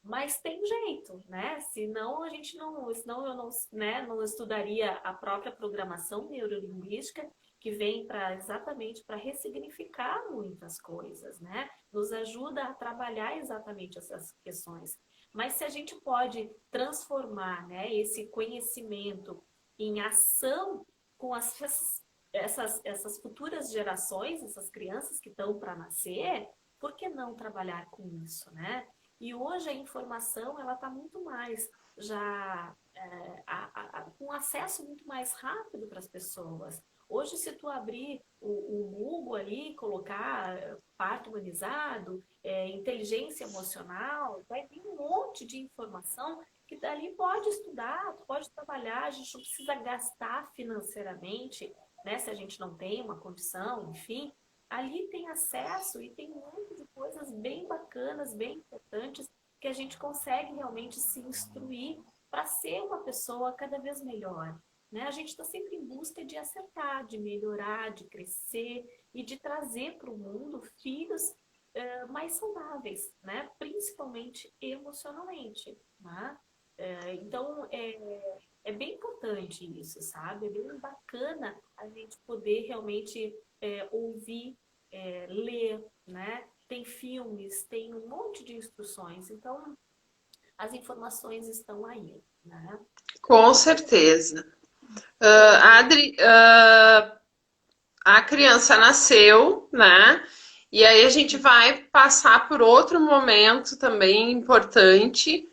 Speaker 2: Mas tem jeito, né? Senão a gente não, senão eu não, né, não estudaria a própria programação neurolinguística que vem para exatamente para ressignificar muitas coisas, né? Nos ajuda a trabalhar exatamente essas questões. Mas se a gente pode transformar, né, esse conhecimento em ação com essas futuras gerações, essas crianças que estão para nascer, por que não trabalhar com isso, né? E hoje a informação ela está muito mais já com acesso muito mais rápido para as pessoas. Hoje, se tu abrir o Google ali, colocar parto humanizado, inteligência emocional, vai vir um monte de informação que dali pode estudar, pode trabalhar, a gente não precisa gastar financeiramente, né? Se a gente não tem uma condição, enfim, ali tem acesso e tem um monte de coisas bem bacanas, bem importantes, que a gente consegue realmente se instruir para ser uma pessoa cada vez melhor. Né? A gente está sempre em busca de acertar, de melhorar, de crescer e de trazer para o mundo filhos mais saudáveis, né? Principalmente emocionalmente. Né? Então, é bem importante isso, sabe? É bem bacana a gente poder realmente ouvir, ler, né? Tem filmes, tem um monte de instruções. Então, as informações estão aí, né?
Speaker 1: Com certeza. Adri, a criança nasceu, né? E aí a gente vai passar por outro momento também importante,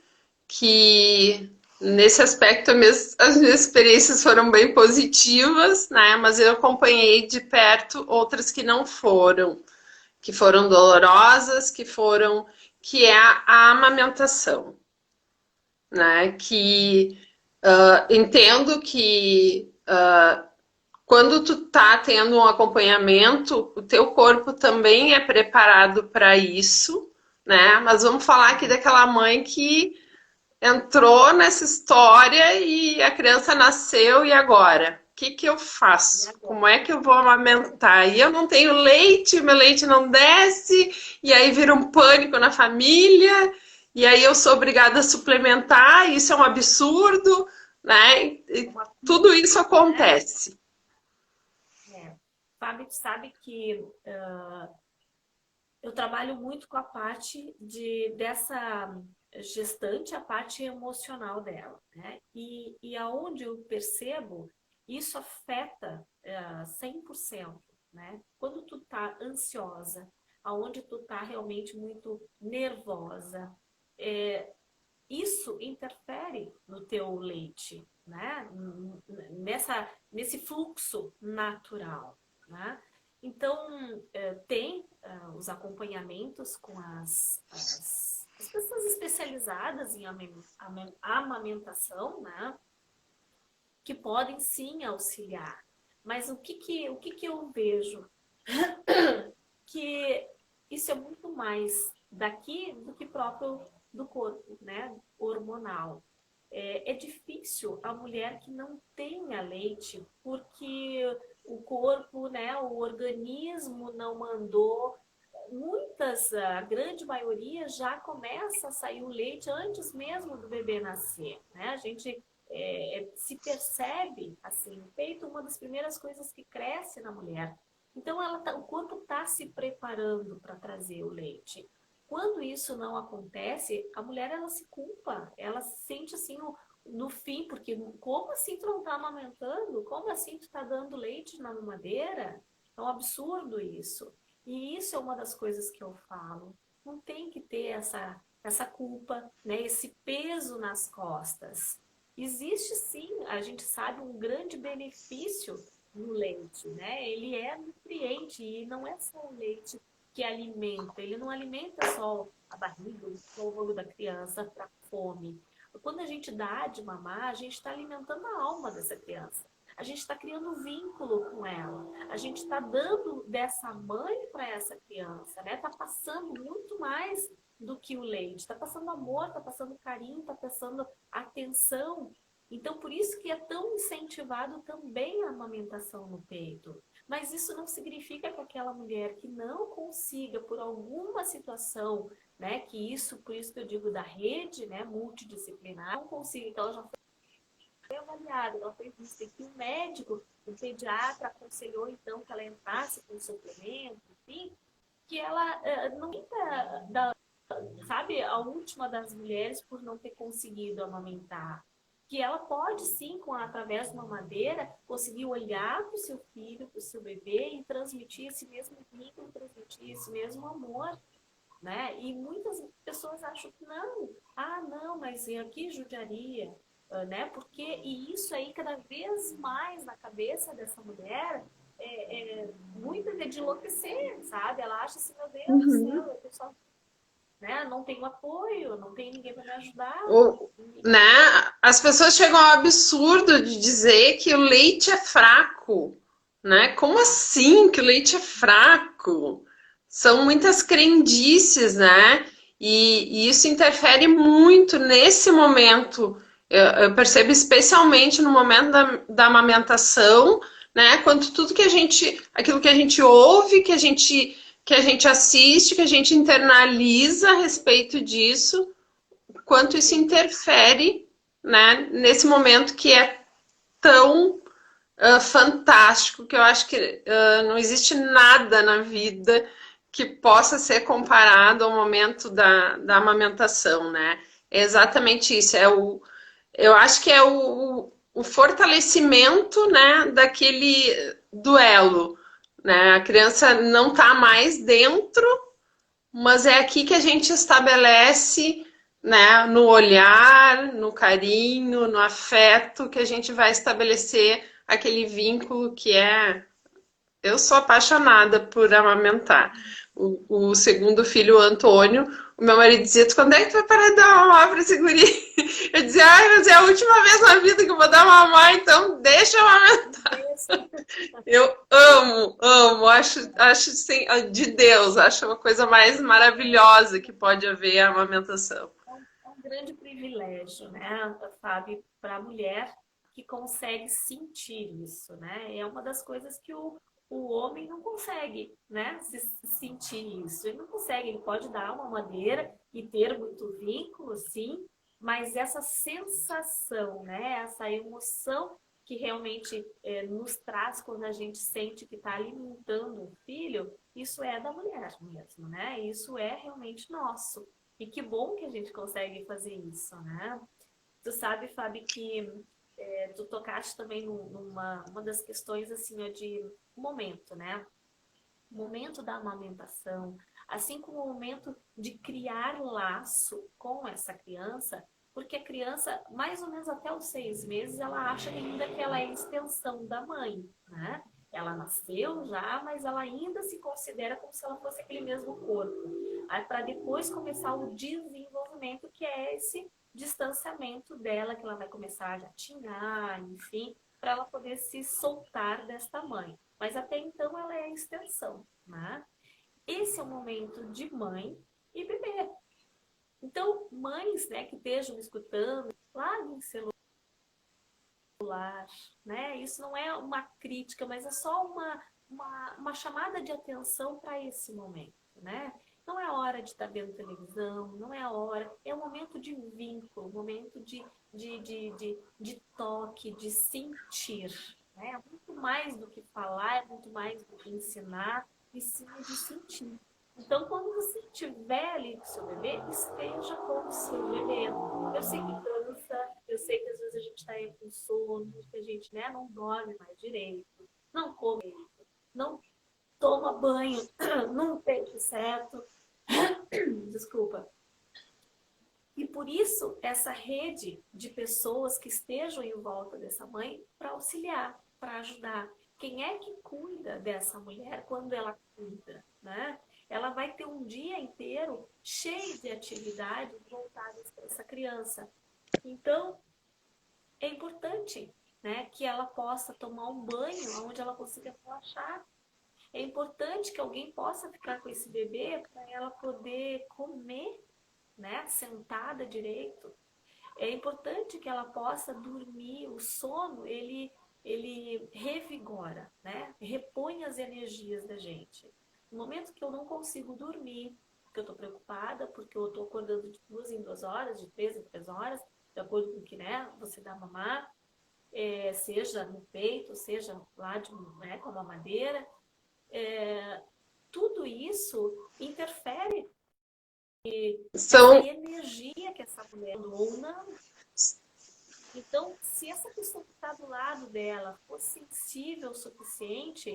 Speaker 1: que nesse aspecto as minhas experiências foram bem positivas, né? Mas eu acompanhei de perto outras que foram dolorosas, que é a amamentação, né? Que entendo que quando tu tá tendo um acompanhamento, o teu corpo também é preparado para isso, né? Mas vamos falar aqui daquela mãe que entrou nessa história e a criança nasceu e agora? O que que eu
Speaker 2: E
Speaker 1: faço?
Speaker 2: agora?
Speaker 1: Como é que eu vou amamentar? E eu não tenho leite, meu leite não desce, e aí vira um pânico na família, e aí eu sou obrigada a suplementar, e isso é um absurdo, né? E
Speaker 2: Uma
Speaker 1: tudo isso
Speaker 2: culpa, né?
Speaker 1: acontece.
Speaker 2: Fábio, tu sabe que eu trabalho muito com a parte dessa gestante, a parte emocional dela, né? E aonde eu percebo, isso afeta 100%, né? Quando tu tá ansiosa, aonde tu tá realmente muito nervosa, é, isso interfere no teu leite, né? Nesse fluxo natural, né? Então, tem os acompanhamentos com as pessoas especializadas em amamentação, né? Que podem sim auxiliar. Mas o que eu vejo? Que isso é muito mais daqui do que próprio do corpo, né? Hormonal. É difícil a mulher que não tenha leite, porque o corpo, né, o organismo não mandou. Muitas, a grande maioria já começa a sair o leite antes mesmo do bebê nascer, né? A gente se percebe assim, o peito é uma das primeiras coisas que cresce na mulher. Então o corpo está se preparando para trazer o leite. Quando isso não acontece, a mulher ela se culpa, ela se sente assim no fim, porque como assim tu não está amamentando? Como assim tu está dando leite na mamadeira? É um absurdo isso. E isso é uma das coisas que eu falo. Não tem que ter essa culpa, né? Esse peso nas costas. Existe sim, a gente sabe, um grande benefício no leite, né? Ele é nutriente e não é só o leite que alimenta, ele não alimenta só a barriga, o estômago da criança para fome. Quando a gente dá de mamar, a gente está alimentando a alma dessa criança. A gente está criando um vínculo com ela. A gente está dando dessa mãe para essa criança, né? Está passando muito mais do que o leite. Está passando amor, está passando carinho, está passando atenção. Então, por isso que é tão incentivado também a amamentação no peito. Mas isso não significa que aquela mulher que não consiga, por alguma situação, né, que isso, por isso que eu digo da rede, né, multidisciplinar, não consiga, que ela já foi avaliada, ela foi vista, que o médico, o pediatra aconselhou então que ela entrasse com suplemento, enfim, que ela não fica, sabe, a última das mulheres por não ter conseguido amamentar. Que ela pode sim, através de uma madeira, conseguir olhar para o seu filho, para o seu bebê e transmitir esse mesmo vínculo, transmitir esse mesmo amor, né? E muitas pessoas acham que não, não, mas aqui judiaria, né? Porque, e isso aí cada vez mais na cabeça dessa mulher, muitas é de enlouquecer, sabe? Ela acha assim, meu Deus do céu, eu só, né? Não tenho apoio, não tem ninguém para me ajudar.
Speaker 1: Né? As pessoas chegam ao absurdo de dizer que o leite é fraco, né? Como assim que o leite é fraco? São muitas crendices, né? E isso interfere muito nesse momento. Eu percebo especialmente no momento da amamentação, né? Quando tudo que a gente, aquilo que a gente ouve, que a gente assiste, que a gente internaliza a respeito disso, quanto isso interfere, né, nesse momento que é tão fantástico, que eu acho que não existe nada na vida que possa ser comparado ao momento da amamentação, né? É exatamente isso. Eu acho que é o fortalecimento, né, daquele duelo, né? A criança não está mais dentro, mas é aqui que a gente estabelece, né, no olhar, no carinho, no afeto, que a gente vai estabelecer aquele vínculo que é. Eu sou apaixonada por amamentar. O segundo filho, o Antônio, o meu marido dizia: quando é que tu vai parar de dar mamar para esse guri? Eu dizia: ai, mas é a última vez na vida que eu vou dar mamar, então deixa eu amamentar. Eu amo, acho de Deus, acho uma coisa mais maravilhosa que pode haver a amamentação.
Speaker 2: É um grande privilégio, né, Fábio, para a mulher que consegue sentir isso, né? É uma das coisas que o homem não consegue, né, sentir isso. Ele não consegue, ele pode dar uma madeira e ter muito vínculo, sim, mas essa sensação, né, essa emoção que realmente nos traz quando a gente sente que está alimentando um filho, isso é da mulher mesmo, né? Isso é realmente nosso. E que bom que a gente consegue fazer isso, né? Tu sabe, Fábio, que tu tocaste também numa uma das questões assim, ó, de momento, né? O momento da amamentação, assim como o momento de criar laço com essa criança, porque a criança, mais ou menos até os 6 meses, ela acha ainda que ela é extensão da mãe, né? Ela nasceu já, mas ela ainda se considera como se ela fosse aquele mesmo corpo. Aí para depois começar o desenvolvimento, que é esse distanciamento dela, que ela vai começar a gatinhar, enfim, para ela poder se soltar desta mãe. Mas até então ela é a extensão, né? Esse é o momento de mãe e bebê. Então, mães, né, que estejam escutando, larguem o celular, né? Isso não é uma crítica, mas é só uma chamada de atenção para esse momento, né? Não é hora de estar vendo televisão, não é hora, é um momento de vínculo, um momento de toque, de sentir. Né? É muito mais do que falar, é muito mais do que ensinar, e sim de sentir. Então, quando você estiver ali com o seu bebê, esteja com o seu bebê. Eu sei que cansa, eu sei que às vezes a gente está aí com sono, que a gente, né, não dorme mais direito, não come direito, não toma banho num tempo certo. Desculpa. E por isso, essa rede de pessoas que estejam em volta dessa mãe para auxiliar, para ajudar. quem é que cuida dessa mulher quando ela cuida, né? Ela vai ter um dia inteiro cheio de atividades voltadas para essa criança. Então, é importante, né, que ela possa tomar um banho onde ela consiga relaxar. É importante que alguém possa ficar com esse bebê para ela poder comer, né, sentada direito. É importante que ela possa dormir. O sono, ele revigora, né? Repõe as energias da gente. No momento que eu não consigo dormir, porque eu estou preocupada, porque eu estou acordando de 2 em 2 horas, de 3 em 3 horas, de acordo com o que, né, você dá mamar, seja no peito, seja lá né, com a mamadeira, tudo isso interfere nessa
Speaker 1: São,
Speaker 2: energia que essa mulher ou não. Então, se essa pessoa que está do lado dela for sensível o suficiente,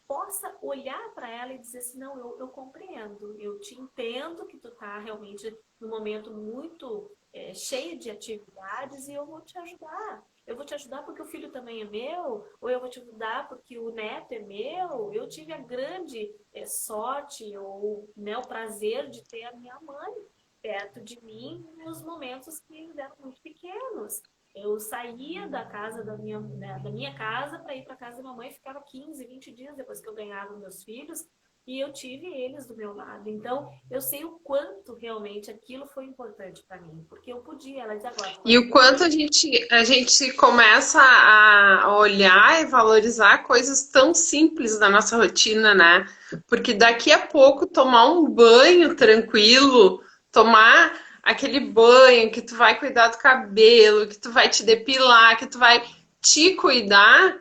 Speaker 2: possa olhar para ela e dizer assim, não, eu compreendo, eu te entendo que tu está realmente num momento muito cheio de atividades e eu vou te ajudar. Eu vou te ajudar porque o filho também é meu, ou eu vou te ajudar porque o neto é meu. Eu tive a grande sorte ou, né, o prazer de ter a minha mãe perto de mim nos momentos que eles eram muito pequenos. Eu saía da casa né, da minha casa para ir para a casa da minha mãe, ficava 15, 20 dias depois que eu ganhava meus filhos e eu tive eles do meu lado. Então, eu sei o quanto realmente aquilo foi importante para mim, porque eu podia, ela diz agora, tu
Speaker 1: e
Speaker 2: pode
Speaker 1: o quanto
Speaker 2: dormir.
Speaker 1: a gente começa a olhar e valorizar coisas tão simples da nossa rotina, né? Porque daqui a pouco tomar um banho tranquilo, tomar aquele banho que tu vai cuidar do cabelo, que tu vai te depilar, que tu vai te cuidar,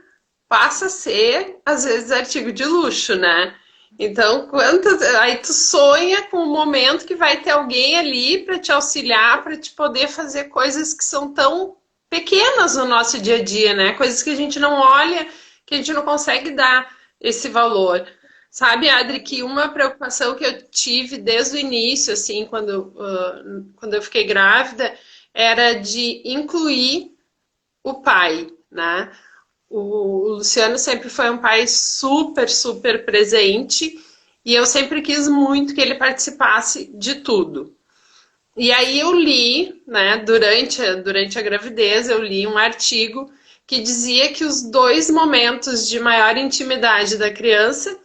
Speaker 1: passa a ser, às vezes, artigo de luxo, né? Então, quantas, aí tu sonha com o momento que vai ter alguém ali para te auxiliar, para te poder fazer coisas que são tão pequenas no nosso dia a dia, né? Coisas que a gente não olha, que a gente não consegue dar esse valor. Sabe, Adri, que uma preocupação que eu tive desde o início, assim, quando eu fiquei grávida, era de incluir o pai, né? O Luciano sempre foi um pai super, super presente e eu sempre quis muito que ele participasse de tudo. E aí eu li, né, durante a gravidez, eu li um artigo que dizia que os dois momentos de maior intimidade da criança,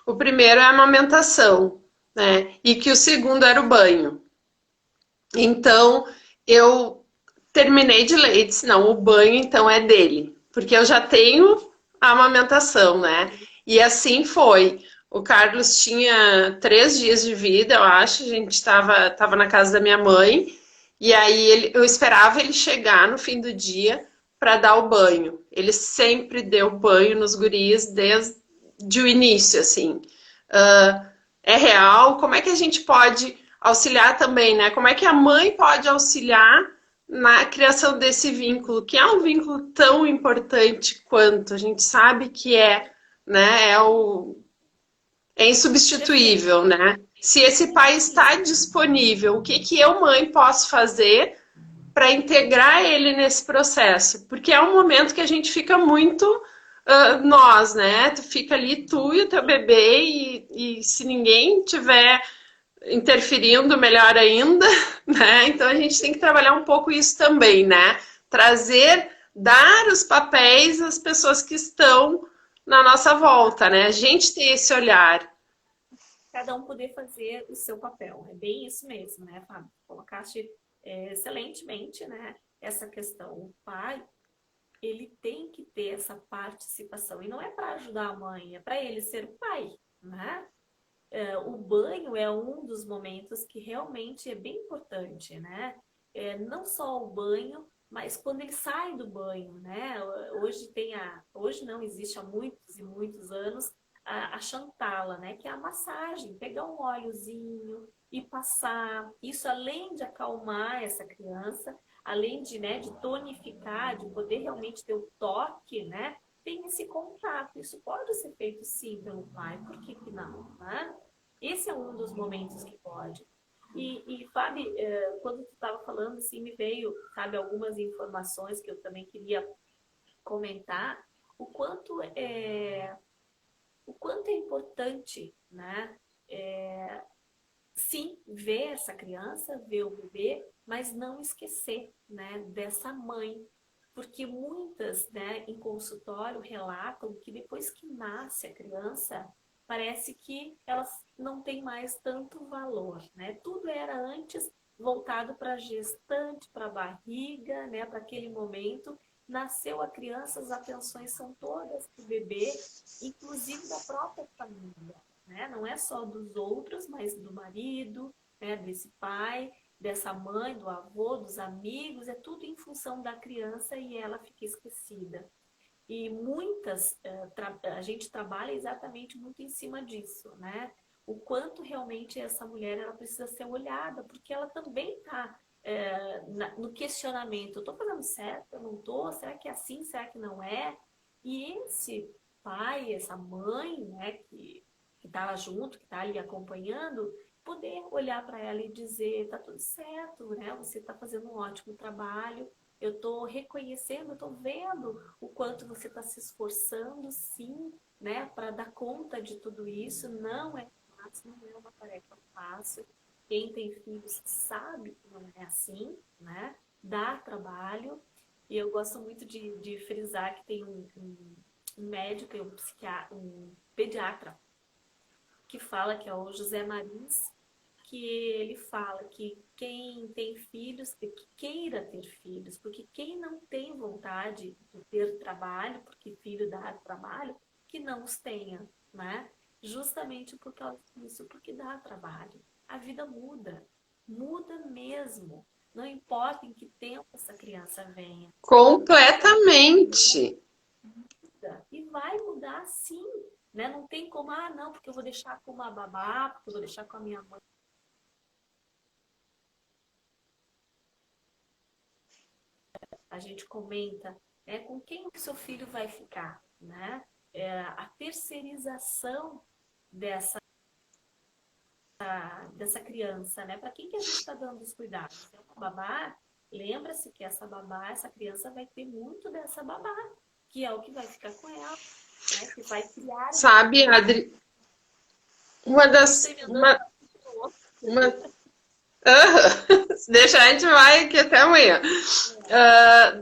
Speaker 1: o primeiro é a amamentação, né, e que o segundo era o banho. Então eu terminei de ler e disse, não, o banho então é dele, porque eu já tenho a amamentação, né? E assim foi. O Carlos tinha 3 dias de vida, eu acho. A gente estava na casa da minha mãe. E aí eu esperava ele chegar no fim do dia para dar o banho. Ele sempre deu banho nos guris desde o início, assim. É real? Como é que a gente pode auxiliar também, né? Como é que a mãe pode auxiliar na criação desse vínculo, que é um vínculo tão importante quanto a gente sabe que é, né? É
Speaker 2: Perfeito.
Speaker 1: insubstituível, né? Se esse pai está disponível, o que que eu, mãe, posso fazer para integrar ele nesse processo? Porque é um momento que a gente fica muito nós, né? Tu fica ali, tu e o teu bebê, e se ninguém tiver interferindo, melhor ainda, né? Então a gente tem que trabalhar um pouco isso também, né? Trazer, dar os papéis às pessoas que estão na nossa volta, né? A gente tem esse olhar.
Speaker 2: Cada um poder fazer o seu papel. É bem isso mesmo, né, Fábio? Colocaste excelentemente, né, essa questão. O pai, ele tem que ter essa participação. E não é para ajudar a mãe, é para ele ser o pai, né? O banho é um dos momentos que realmente é bem importante, né? Não só o banho, mas quando ele sai do banho, né? Hoje não existe há muitos e muitos anos a Chantala, né? Que é a massagem, pegar um óleozinho e passar. Isso além de acalmar essa criança, além de, né, de tonificar, de poder realmente ter o toque, né? Tem esse contato. Isso pode ser feito sim pelo pai, por que que não, né? Esse é um dos momentos que pode. Fábio, quando tu estava falando, assim, me veio, sabe, algumas informações que eu também queria comentar. o quanto é importante, né? Sim, ver essa criança, ver o bebê, mas não esquecer, né, dessa mãe. Porque muitas, né, em consultório relatam que depois que nasce a criança, parece que elas não têm mais tanto valor, né? Tudo era antes voltado para a gestante, para a barriga, né, para aquele momento. Nasceu a criança, as atenções são todas para o bebê, inclusive da própria família, né? Não é só dos outros, mas do marido, né, desse pai, dessa mãe, do avô, dos amigos, é tudo em função da criança e ela fica esquecida. E muitas, a gente trabalha exatamente muito em cima disso, né? O quanto realmente essa mulher ela precisa ser olhada, porque ela também está no questionamento, eu estou fazendo certo, eu não estou, será que é assim, será que não é? E esse pai, essa mãe, né, que está junto, que está ali acompanhando, poder olhar para ela e dizer, tá tudo certo, né? Você está fazendo um ótimo trabalho, eu estou reconhecendo, eu estou vendo o quanto você está se esforçando, sim, né, para dar conta de tudo isso. Não é fácil, não é uma tarefa fácil. Quem tem filhos sabe que não é assim, né? Dá trabalho. E eu gosto muito de frisar que tem um médico e um psiquiatra, um pediatra que fala, que é o José Marins, que ele fala que quem tem filhos, que queira ter filhos, porque quem não tem vontade de ter trabalho, porque filho dá trabalho, que não os tenha, né? Justamente por causa disso, porque dá trabalho. A vida muda, muda mesmo. Não importa em que tempo essa criança venha.
Speaker 1: Completamente.
Speaker 2: E vai mudar sim, né? Não tem como, não, porque eu vou deixar com uma babá, porque eu vou deixar com a minha mãe. A gente comenta, com quem o seu filho vai ficar, né? A terceirização dessa, dessa criança, né? Para quem que a gente está dando os cuidados? É uma babá? Lembra-se que essa babá, essa criança vai ter muito dessa babá, que é o que vai ficar com ela, né? Que vai criar essa
Speaker 1: Sabe,
Speaker 2: criança.
Speaker 1: Adri, uma
Speaker 2: A gente está
Speaker 1: das.
Speaker 2: emendando
Speaker 1: Uma, deixa, a gente vai aqui até amanhã.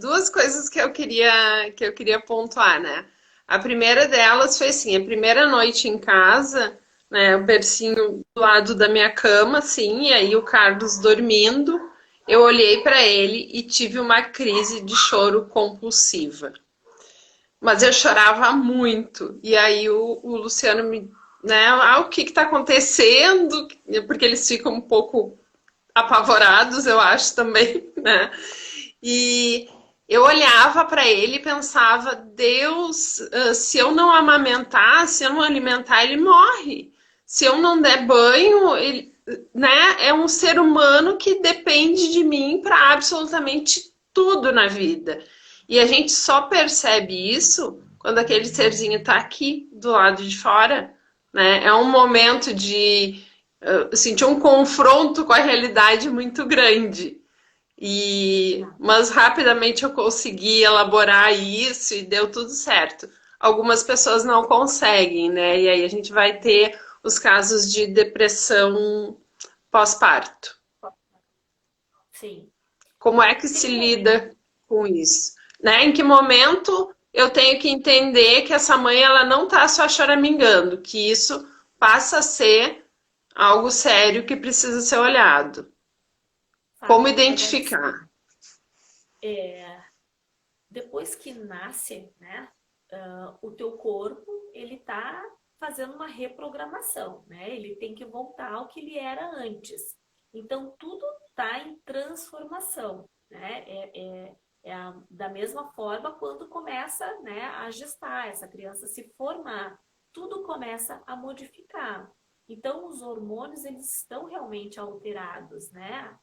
Speaker 1: Duas coisas que eu queria pontuar, né? A primeira delas foi assim, a primeira noite em casa, né, o bercinho do lado da minha cama, assim, e aí o Carlos dormindo, eu olhei para ele e tive uma crise de choro compulsiva. Mas eu chorava muito. E aí o Luciano me, né, o que está acontecendo? Porque eles ficam um pouco apavorados, eu acho também, né? E eu olhava para ele e pensava, Deus, se eu não amamentar, se eu não alimentar, ele morre. Se eu não der banho, ele, né, é um ser humano que depende de mim para absolutamente tudo na vida. E a gente só percebe isso quando aquele serzinho está aqui do lado de fora, né? É um momento de sentir um confronto com a realidade muito grande. Mas rapidamente eu consegui elaborar isso e deu tudo certo. Algumas pessoas não conseguem, né? E aí a gente vai ter os casos de depressão pós-parto.
Speaker 2: Sim.
Speaker 1: Como é que
Speaker 2: Tem
Speaker 1: se
Speaker 2: um momento.
Speaker 1: lida com isso? Né? Em que momento eu tenho que entender que essa mãe ela não está só choramingando, que isso passa a ser algo sério que precisa ser olhado. Como
Speaker 2: Fábio, na verdade, assim,
Speaker 1: identificar?
Speaker 2: depois que nasce, né, o teu corpo, ele tá fazendo uma reprogramação, né? Ele tem que voltar ao que ele era antes. Então, tudo tá em transformação, né? Da mesma forma quando começa, né, a gestar, essa criança se formar, tudo começa a modificar. Então, os hormônios, eles estão realmente alterados, né?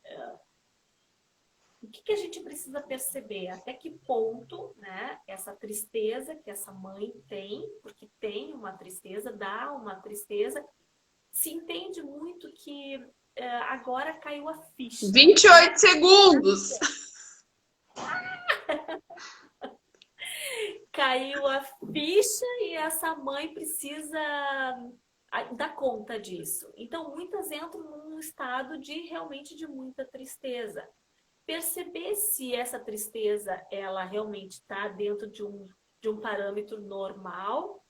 Speaker 2: O que a gente precisa perceber? Até que ponto, né, essa tristeza que essa mãe tem, porque tem uma tristeza, dá uma tristeza, se entende muito que agora caiu a ficha,
Speaker 1: 28
Speaker 2: né?
Speaker 1: segundos.
Speaker 2: caiu a ficha e essa mãe precisa dar conta disso. Então, muitas entram num estado de realmente de muita tristeza. Perceber se essa tristeza ela realmente está dentro de um parâmetro normal